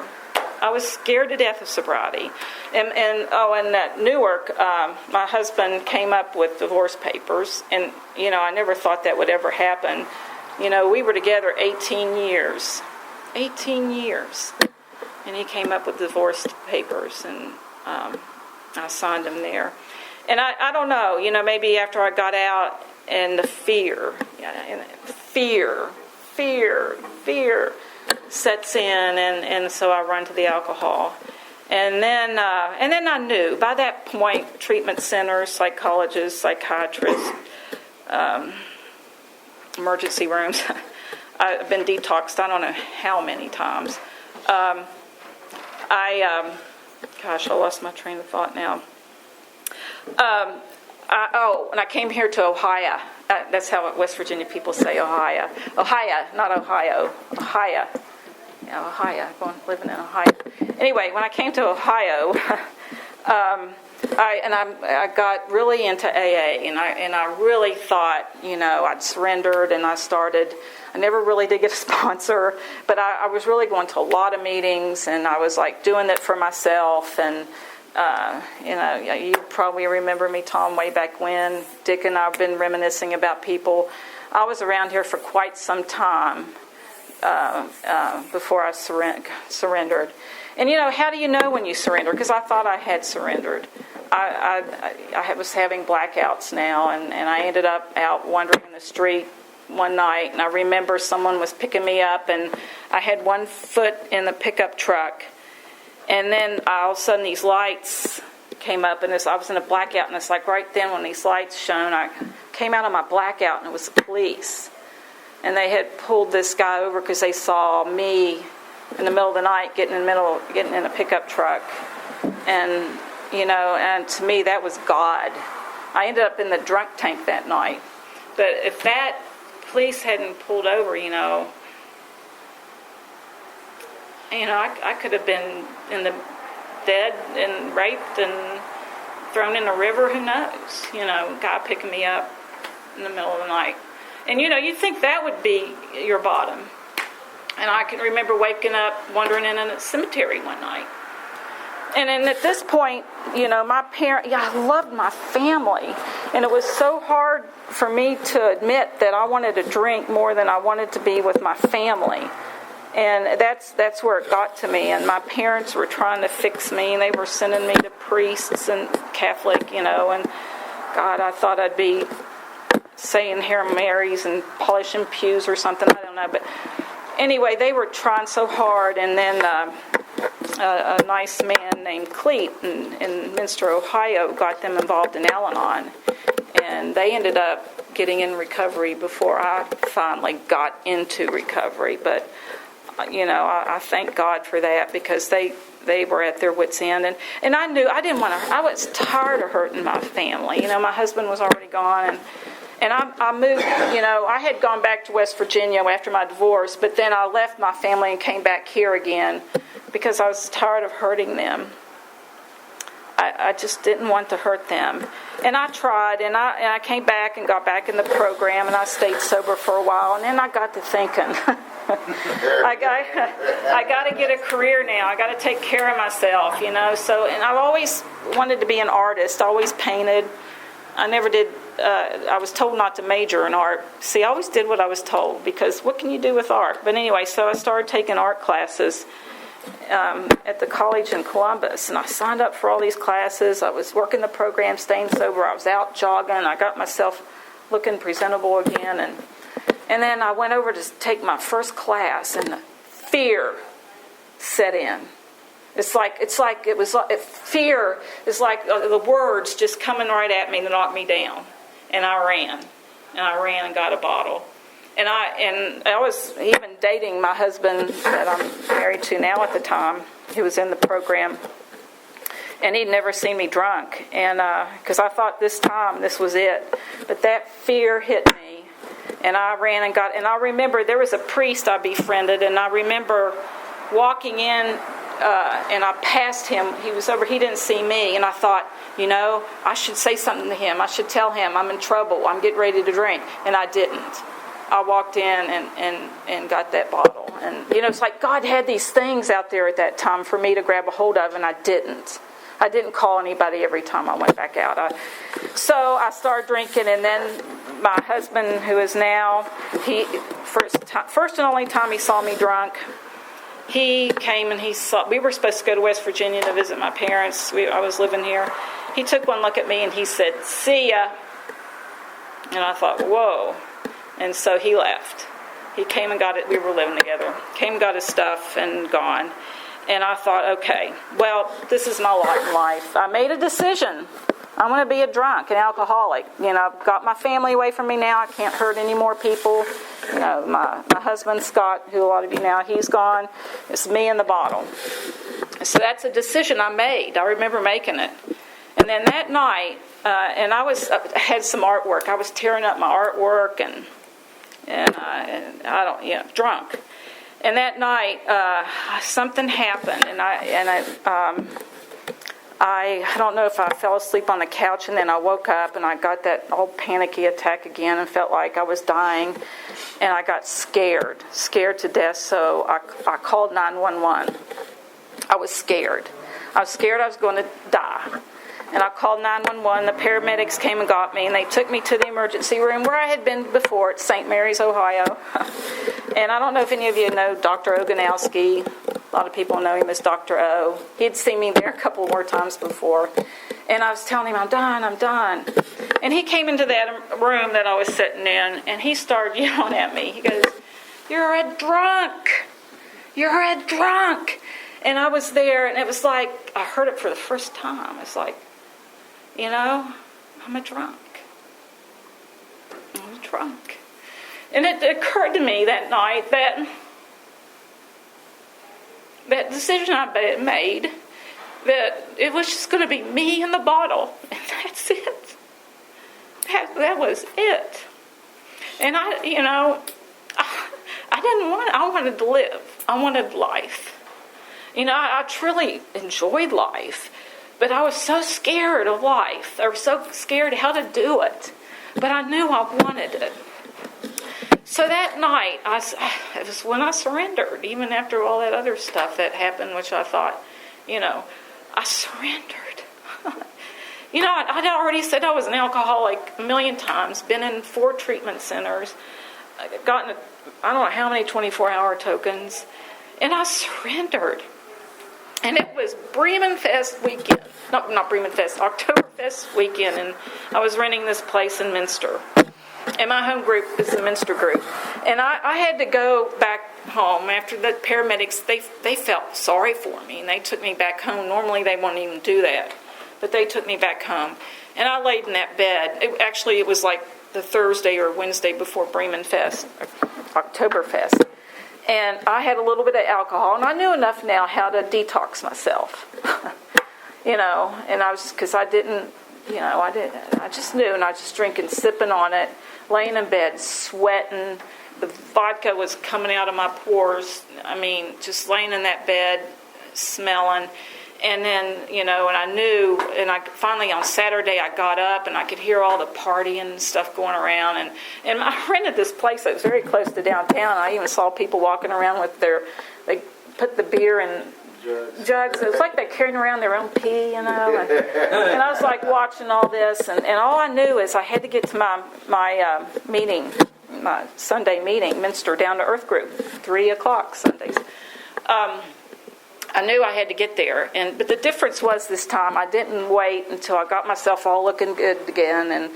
I was scared to death of sobriety. And at Newark, my husband came up with divorce papers, and, I never thought that would ever happen. We were together 18 years. 18 years. And he came up with divorce papers, and I signed them there. And I don't know, maybe after I got out, and the fear sets in, and so I run to the alcohol. And then I knew, by that point, treatment centers, psychologists, psychiatrists, emergency rooms, I've been detoxed I don't know how many times. I lost my train of thought now. When I came here to Ohio, that's how West Virginia people say Ohio. Ohio, not Ohio. Ohio. Yeah, Ohio. Living in Ohio. Anyway, when I came to Ohio, I got really into AA, and I really thought, I'd surrendered, and I never really did get a sponsor, but I was really going to a lot of meetings, and I was like doing it for myself. And you probably remember me, Tom, way back when. Dick and I have been reminiscing about people. I was around here for quite some time before I surrendered. And how do you know when you surrender? Because I thought I had surrendered. I was having blackouts now, and I ended up out wandering in the street one night, and I remember someone was picking me up, and I had one foot in the pickup truck, and then all of a sudden these lights came up, and I was in a blackout, and it's like right then when these lights shone, I came out of my blackout, and it was the police, and they had pulled this guy over because they saw me in the middle of the night getting in a pickup truck, and and to me that was God. I ended up in the drunk tank that night, but if that police hadn't pulled over, I could have been dead and raped and thrown in a river. Who knows? Guy picking me up in the middle of the night, and you'd think that would be your bottom. And I can remember waking up, wandering in a cemetery one night. And then at this point, my I loved my family. And it was so hard for me to admit that I wanted to drink more than I wanted to be with my family. And that's where it got to me. And my parents were trying to fix me, and they were sending me to priests and Catholic, and God, I thought I'd be saying Hail Marys and polishing pews or something. I don't know. But anyway, they were trying so hard, and then a nice man named Cleet in Minster, Ohio, got them involved in Al-Anon, and they ended up getting in recovery before I finally got into recovery. But I thank God for that, because they were at their wits' end. And I knew I didn't want to, I was tired of hurting my family. My husband was already gone, and I moved, I had gone back to West Virginia after my divorce, but then I left my family and came back here again because I was tired of hurting them. I just didn't want to hurt them. And I tried, and I came back and got back in the program, and I stayed sober for a while, and then I got to thinking, I got to get a career now. I got to take care of myself, So, and I've always wanted to be an artist. I always painted. I never did. I was told not to major in art. See, I always did what I was told, because what can you do with art? But anyway, so I started taking art classes at the college in Columbus, and I signed up for all these classes. I was working the program, staying sober. I was out jogging. I got myself looking presentable again, and then I went over to take my first class, and the fear set in. Fear is like the words just coming right at me to knock me down, and I ran and got a bottle. And I was even dating my husband that I'm married to now at the time. He was in the program, and he'd never seen me drunk, and because I thought this time this was it. But that fear hit me, and I ran and got. And I remember there was a priest I befriended, and I remember walking in, and I passed him. He was over. He didn't see me, and I thought, I should say something to him. I should tell him I'm in trouble. I'm getting ready to drink, and I didn't. I walked in and got that bottle. And, it's like God had these things out there at that time for me to grab a hold of, and I didn't. I didn't call anybody every time I went back out. So I started drinking, and then my husband, who is now, first and only time he saw me drunk, he came and we were supposed to go to West Virginia to visit my parents. I was living here. He took one look at me, and he said, "See ya." And I thought, whoa. And so he left. He came and got it. We were living together. Came and got his stuff and gone. And I thought, okay, well, this is my lot in life. I made a decision. I'm going to be a drunk, an alcoholic. I've got my family away from me now. I can't hurt any more people. My husband, Scott, who a lot of you know, he's gone. It's me and the bottle. So that's a decision I made. I remember making it. And then that night, and I had some artwork. I was tearing up my artwork and drunk. And that night, something happened, and I don't know if I fell asleep on the couch, and then I woke up and I got that old panicky attack again and felt like I was dying, and I got scared to death. So I called 911. I was scared. I was going to die. And I called 911. The paramedics came and got me, and they took me to the emergency room where I had been before at St. Mary's, Ohio. And I don't know if any of you know Dr. Oganowski. A lot of people know him as Dr. O. He'd seen me there a couple more times before. And I was telling him, I'm done. And he came into that room that I was sitting in, and he started yelling at me. He goes, "You're a drunk. You're a drunk." And I was there, and it was like, I heard it for the first time. It's like, I'm a drunk. I'm a drunk. And it occurred to me that night that decision I made, that it was just going to be me and the bottle. And that's it. That was it. And I wanted to live. I wanted life. I truly enjoyed life. But I was so scared of life, or so scared how to do it. But I knew I wanted it. So that night, it was when I surrendered, even after all that other stuff that happened, which I thought, I surrendered. I'd already said I was an alcoholic a million times, been in 4 treatment centers, gotten, I don't know how many 24-hour tokens, and I surrendered. And it was Bremen Fest weekend. Not Bremen Fest, Oktoberfest weekend. And I was renting this place in Minster. And my home group is the Minster group. And I had to go back home after the paramedics. They felt sorry for me. And they took me back home. Normally they wouldn't even do that. But they took me back home. And I laid in that bed. It was like the Thursday or Wednesday before Bremen Fest, Oktoberfest. And I had a little bit of alcohol, and I knew enough now how to detox myself. And I was, because I didn't, I just knew, and I was just drinking, sipping on it, laying in bed, sweating. The vodka was coming out of my pores. I mean, just laying in that bed, smelling. And then, and I knew, and I finally on Saturday I got up and I could hear all the partying and stuff going around. And I rented this place that was very close to downtown. I even saw people walking around with they put the beer in jugs. It was like they're carrying around their own pee, And I was like watching all this. And all I knew is I had to get to my meeting, my Sunday meeting, Minster Down to Earth group, 3:00 Sundays. I knew I had to get there, but the difference was this time I didn't wait until I got myself all looking good again, and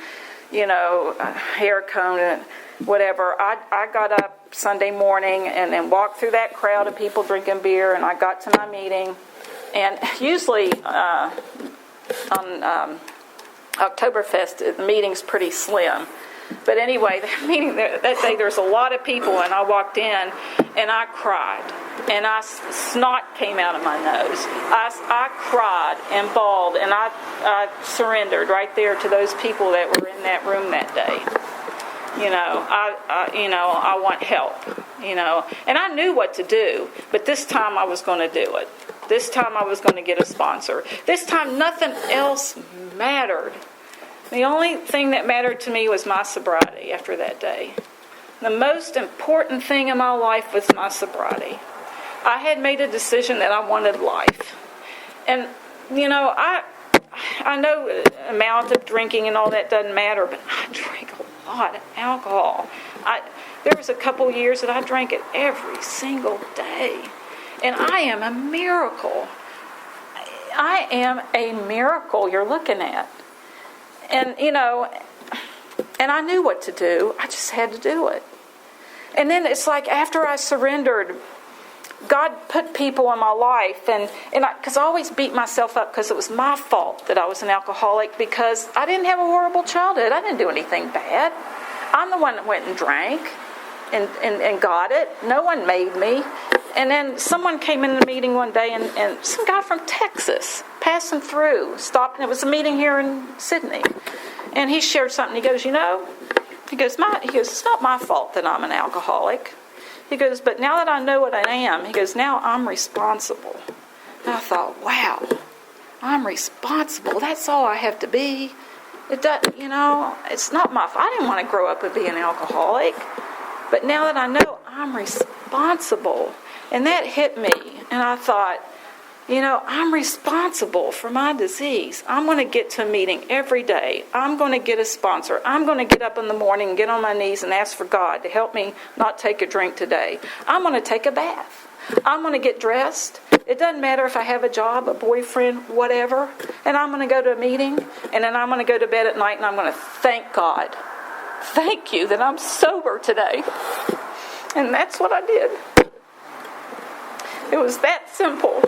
hair combed and whatever. I got up Sunday morning and then walked through that crowd of people drinking beer, and I got to my meeting. And usually on Oktoberfest, the meeting's pretty slim. But anyway, the meeting that day, there's a lot of people, and I walked in, and I cried, and snot came out of my nose. I cried and bawled, and I surrendered right there to those people that were in that room that day. I want help, and I knew what to do, but this time I was going to do it. This time I was going to get a sponsor. This time nothing else mattered. The only thing that mattered to me was my sobriety after that day. The most important thing in my life was my sobriety. I had made a decision that I wanted life. And, I know the amount of drinking and all that doesn't matter, but I drank a lot of alcohol. There was a couple years that I drank it every single day. And I am a miracle. I am a miracle you're looking at. And, and I knew what to do. I just had to do it. And then it's like after I surrendered, God put people in my life. And because I always beat myself up because it was my fault that I was an alcoholic, because I didn't have a horrible childhood. I didn't do anything bad. I'm the one that went and drank and got it. No one made me. And then someone came in the meeting one day, and some guy from Texas passing through stopped, and it was a meeting here in Sidney. And he shared something. He goes, he goes, it's not my fault that I'm an alcoholic. He goes, but now that I know what I am, he goes, now I'm responsible. And I thought, wow, I'm responsible. That's all I have to be. It doesn't, it's not my fault. I didn't want to grow up and be an alcoholic. But now that I know I'm responsible, and that hit me, and I thought, I'm responsible for my disease. I'm going to get to a meeting every day. I'm going to get a sponsor. I'm going to get up in the morning and get on my knees and ask for God to help me not take a drink today. I'm going to take a bath. I'm going to get dressed. It doesn't matter if I have a job, a boyfriend, whatever. And I'm going to go to a meeting, and then I'm going to go to bed at night, and I'm going to thank God. Thank you that I'm sober today. And that's what I did. It was that simple.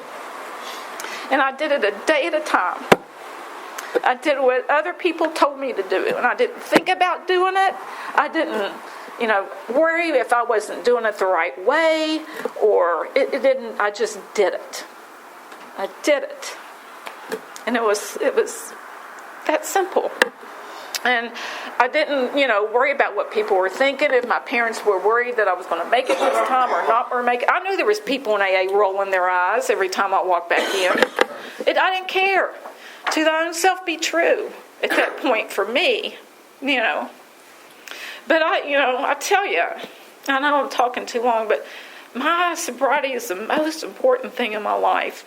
And I did it a day at a time. I did what other people told me to do. And I didn't think about doing it. I didn't, worry if I wasn't doing it the right way. Or it didn't, I just did it. I did it. And it was that simple. And I didn't, worry about what people were thinking. If my parents were worried that I was going to make it this time or not make it. I knew there was people in AA rolling their eyes every time I walked back in. I didn't care. To thy own self be true at that point for me, But I tell you, I know I'm talking too long, but my sobriety is the most important thing in my life.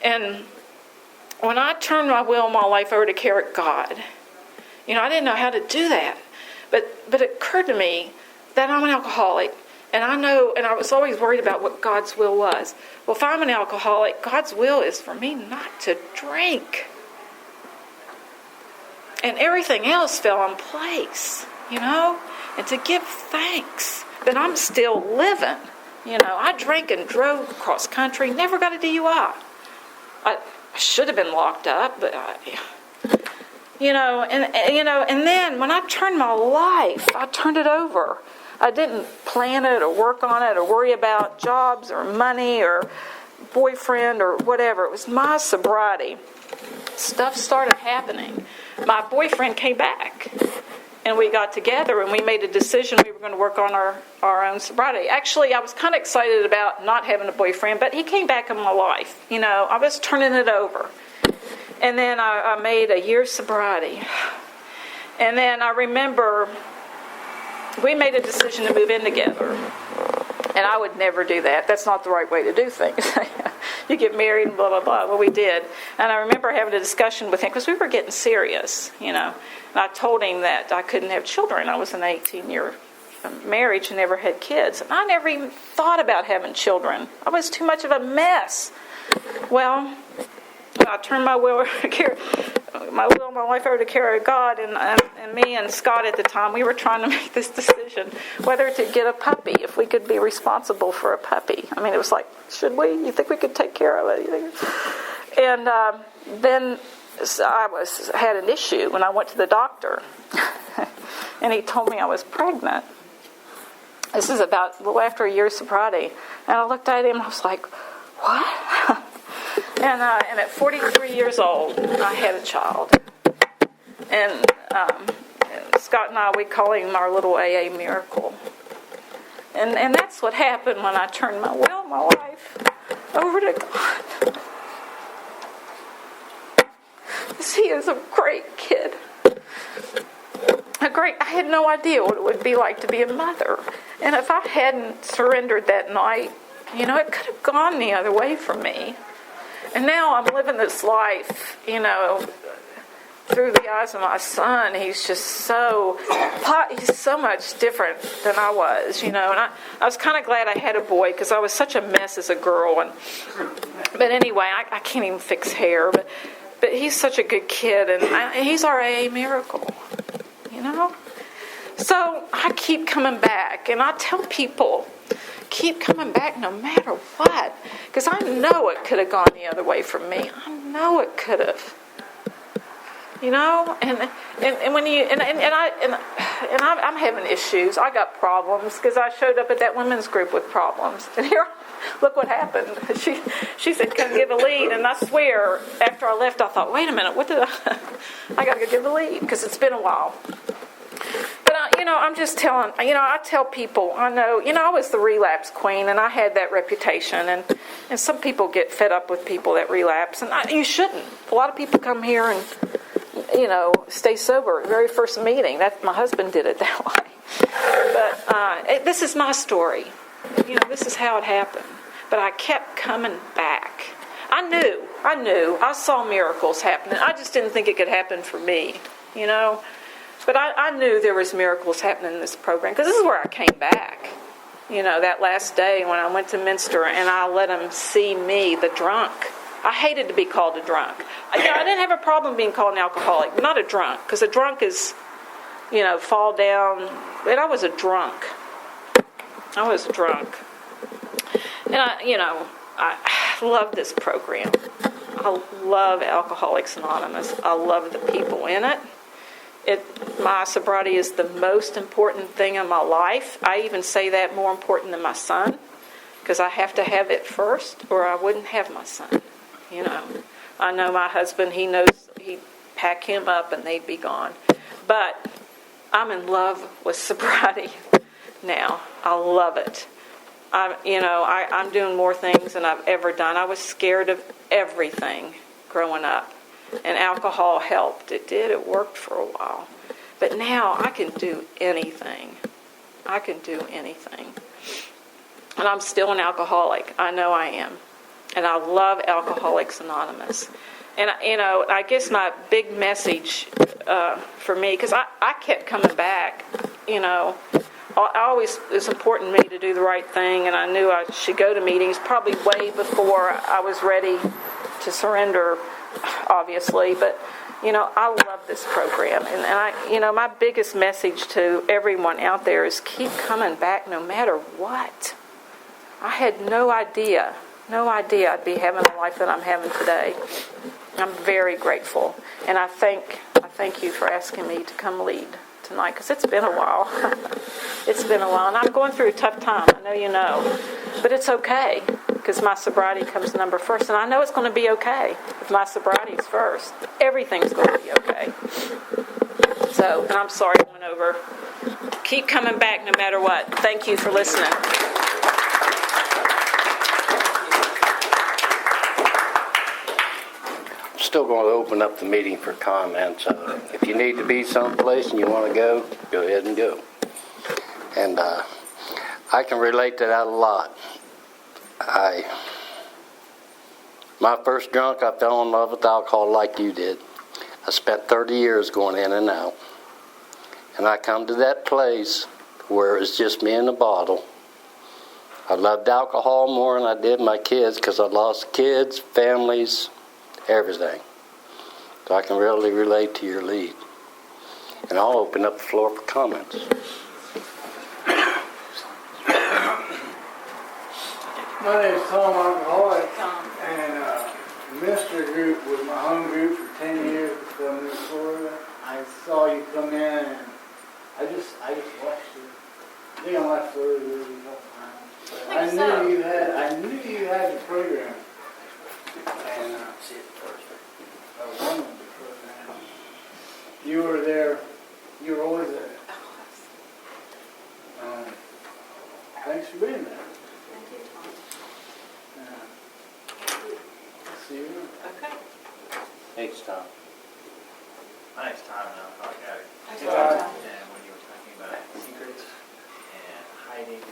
And when I turned my will in my life over to care of God, I didn't know how to do that. But it occurred to me that I'm an alcoholic, and I know, and I was always worried about what God's will was. Well, if I'm an alcoholic, God's will is for me not to drink. And everything else fell in place, and to give thanks that I'm still living. I drank and drove across country, never got a DUI. I should have been locked up, but and then when I turned my life, I turned it over. I didn't plan it or work on it or worry about jobs or money or boyfriend or whatever. It was my sobriety. Stuff started happening. My boyfriend came back, and we got together, and we made a decision we were going to work on our own sobriety. Actually, I was kind of excited about not having a boyfriend, but he came back in my life. You know, I was turning it over. And then I made a year's sobriety. And then I remember we made a decision to move in together. And I would never do that. That's not the right way to do things. You get married and blah, blah, blah. Well, we did. And I remember having a discussion with him because we were getting serious, you know. And I told him that I couldn't have children. I was in an 18-year marriage and never had kids. And I never even thought about having children. I was too much of a mess. Well, I turned my will, my life over to care of God, and me and Scott at the time, we were trying to make this decision whether to get a puppy, if we could be responsible for a puppy. I mean, it was like, should we? You think we could take care of it? And then I had an issue when I went to the doctor, and he told me I was pregnant. This is about a little after a year's sobriety, and I looked at him and I was like, what? And at 43 years old, I had a child. And Scott and I, we call him our little AA miracle. And that's what happened when I turned my will, my life, over to God. He is a great kid. I had no idea what it would be like to be a mother. And if I hadn't surrendered that night, you know, it could have gone the other way for me. And now I'm living this life, you know, through the eyes of my son. He's just he's so much different than I was, you know. And I was kind of glad I had a boy because I was such a mess as a girl. But anyway, I can't even fix hair. But he's such a good kid, and he's our AA miracle, you know. So I keep coming back, and I tell people, keep coming back no matter what, because I know it could have gone the other way from me. I know it could have, you know. And when you I'm having issues. I got problems because I showed up at that women's group with problems, and here, look what happened. She said, "Come give a lead," and I swear, after I left, I thought, "Wait a minute, what did I got to go give a lead?" Because it's been a while. But, you know, I'm just telling, you know, I tell people, I know, you know, I was the relapse queen, and I had that reputation, and some people get fed up with people that relapse, and you shouldn't. A lot of people come here and, you know, stay sober. Very first meeting, my husband did it that way. But this is my story. You know, this is how it happened. But I kept coming back. I knew. I saw miracles happening. I just didn't think it could happen for me, you know. But I knew there was miracles happening in this program because this is where I came back. You know, that last day when I went to Minster and I let them see me, the drunk. I hated to be called a drunk. You know, I didn't have a problem being called an alcoholic, but not a drunk, because a drunk is, you know, fall down. But I was a drunk. And I love this program. I love Alcoholics Anonymous. I love the people in it. My sobriety is the most important thing in my life. I even say that more important than my son, because I have to have it first, or I wouldn't have my son. You know, I know my husband. He knows he'd pack him up and they'd be gone. But I'm in love with sobriety now. I love it. I'm doing more things than I've ever done. I was scared of everything growing up. And alcohol helped. It did. It worked for a while. But now I can do anything. And I'm still an alcoholic. I know I am. And I love Alcoholics Anonymous. And, you know, I guess my big message for me, because I kept coming back, you know. It's important to me to do the right thing, and I knew I should go to meetings probably way before I was ready to surrender, obviously. But, you know, I love this program. And I, you know, my biggest message to everyone out there is keep coming back no matter what. I had no idea I'd be having the life that I'm having today. I'm very grateful. And I thank you for asking me to come lead tonight. tonight because it's been a while. It's been a while, and I'm going through a tough time. I know you know. But it's okay because my sobriety comes number first, and I know it's going to be okay if my sobriety is first. Everything's going to be okay. So, and I'm sorry I went over. Keep coming back no matter what. Thank you for listening. I'm still going to open up the meeting for comments. If you need to be someplace and you want to go ahead and go. And I can relate to that a lot. My first drunk, I fell in love with alcohol like you did. I spent 30 years going in and out. And I come to that place where it was just me and the bottle. I loved alcohol more than I did my kids because I lost kids, families, everything. So I can really relate to your lead. And I'll open up the floor for comments. My name is Tom Alcoholic, and Mr. Group was my home group for 10 years before I moved to Florida. I saw you come in, and I just watched you. I think I left Florida a couple times. But I knew you had the program. And I was on the program. You were there. You were always there. Thanks for being there. See you. Okay. Thanks, Tom. My name's Tom, and I'm an alcoholic addict. I And when you were talking about secrets and hiding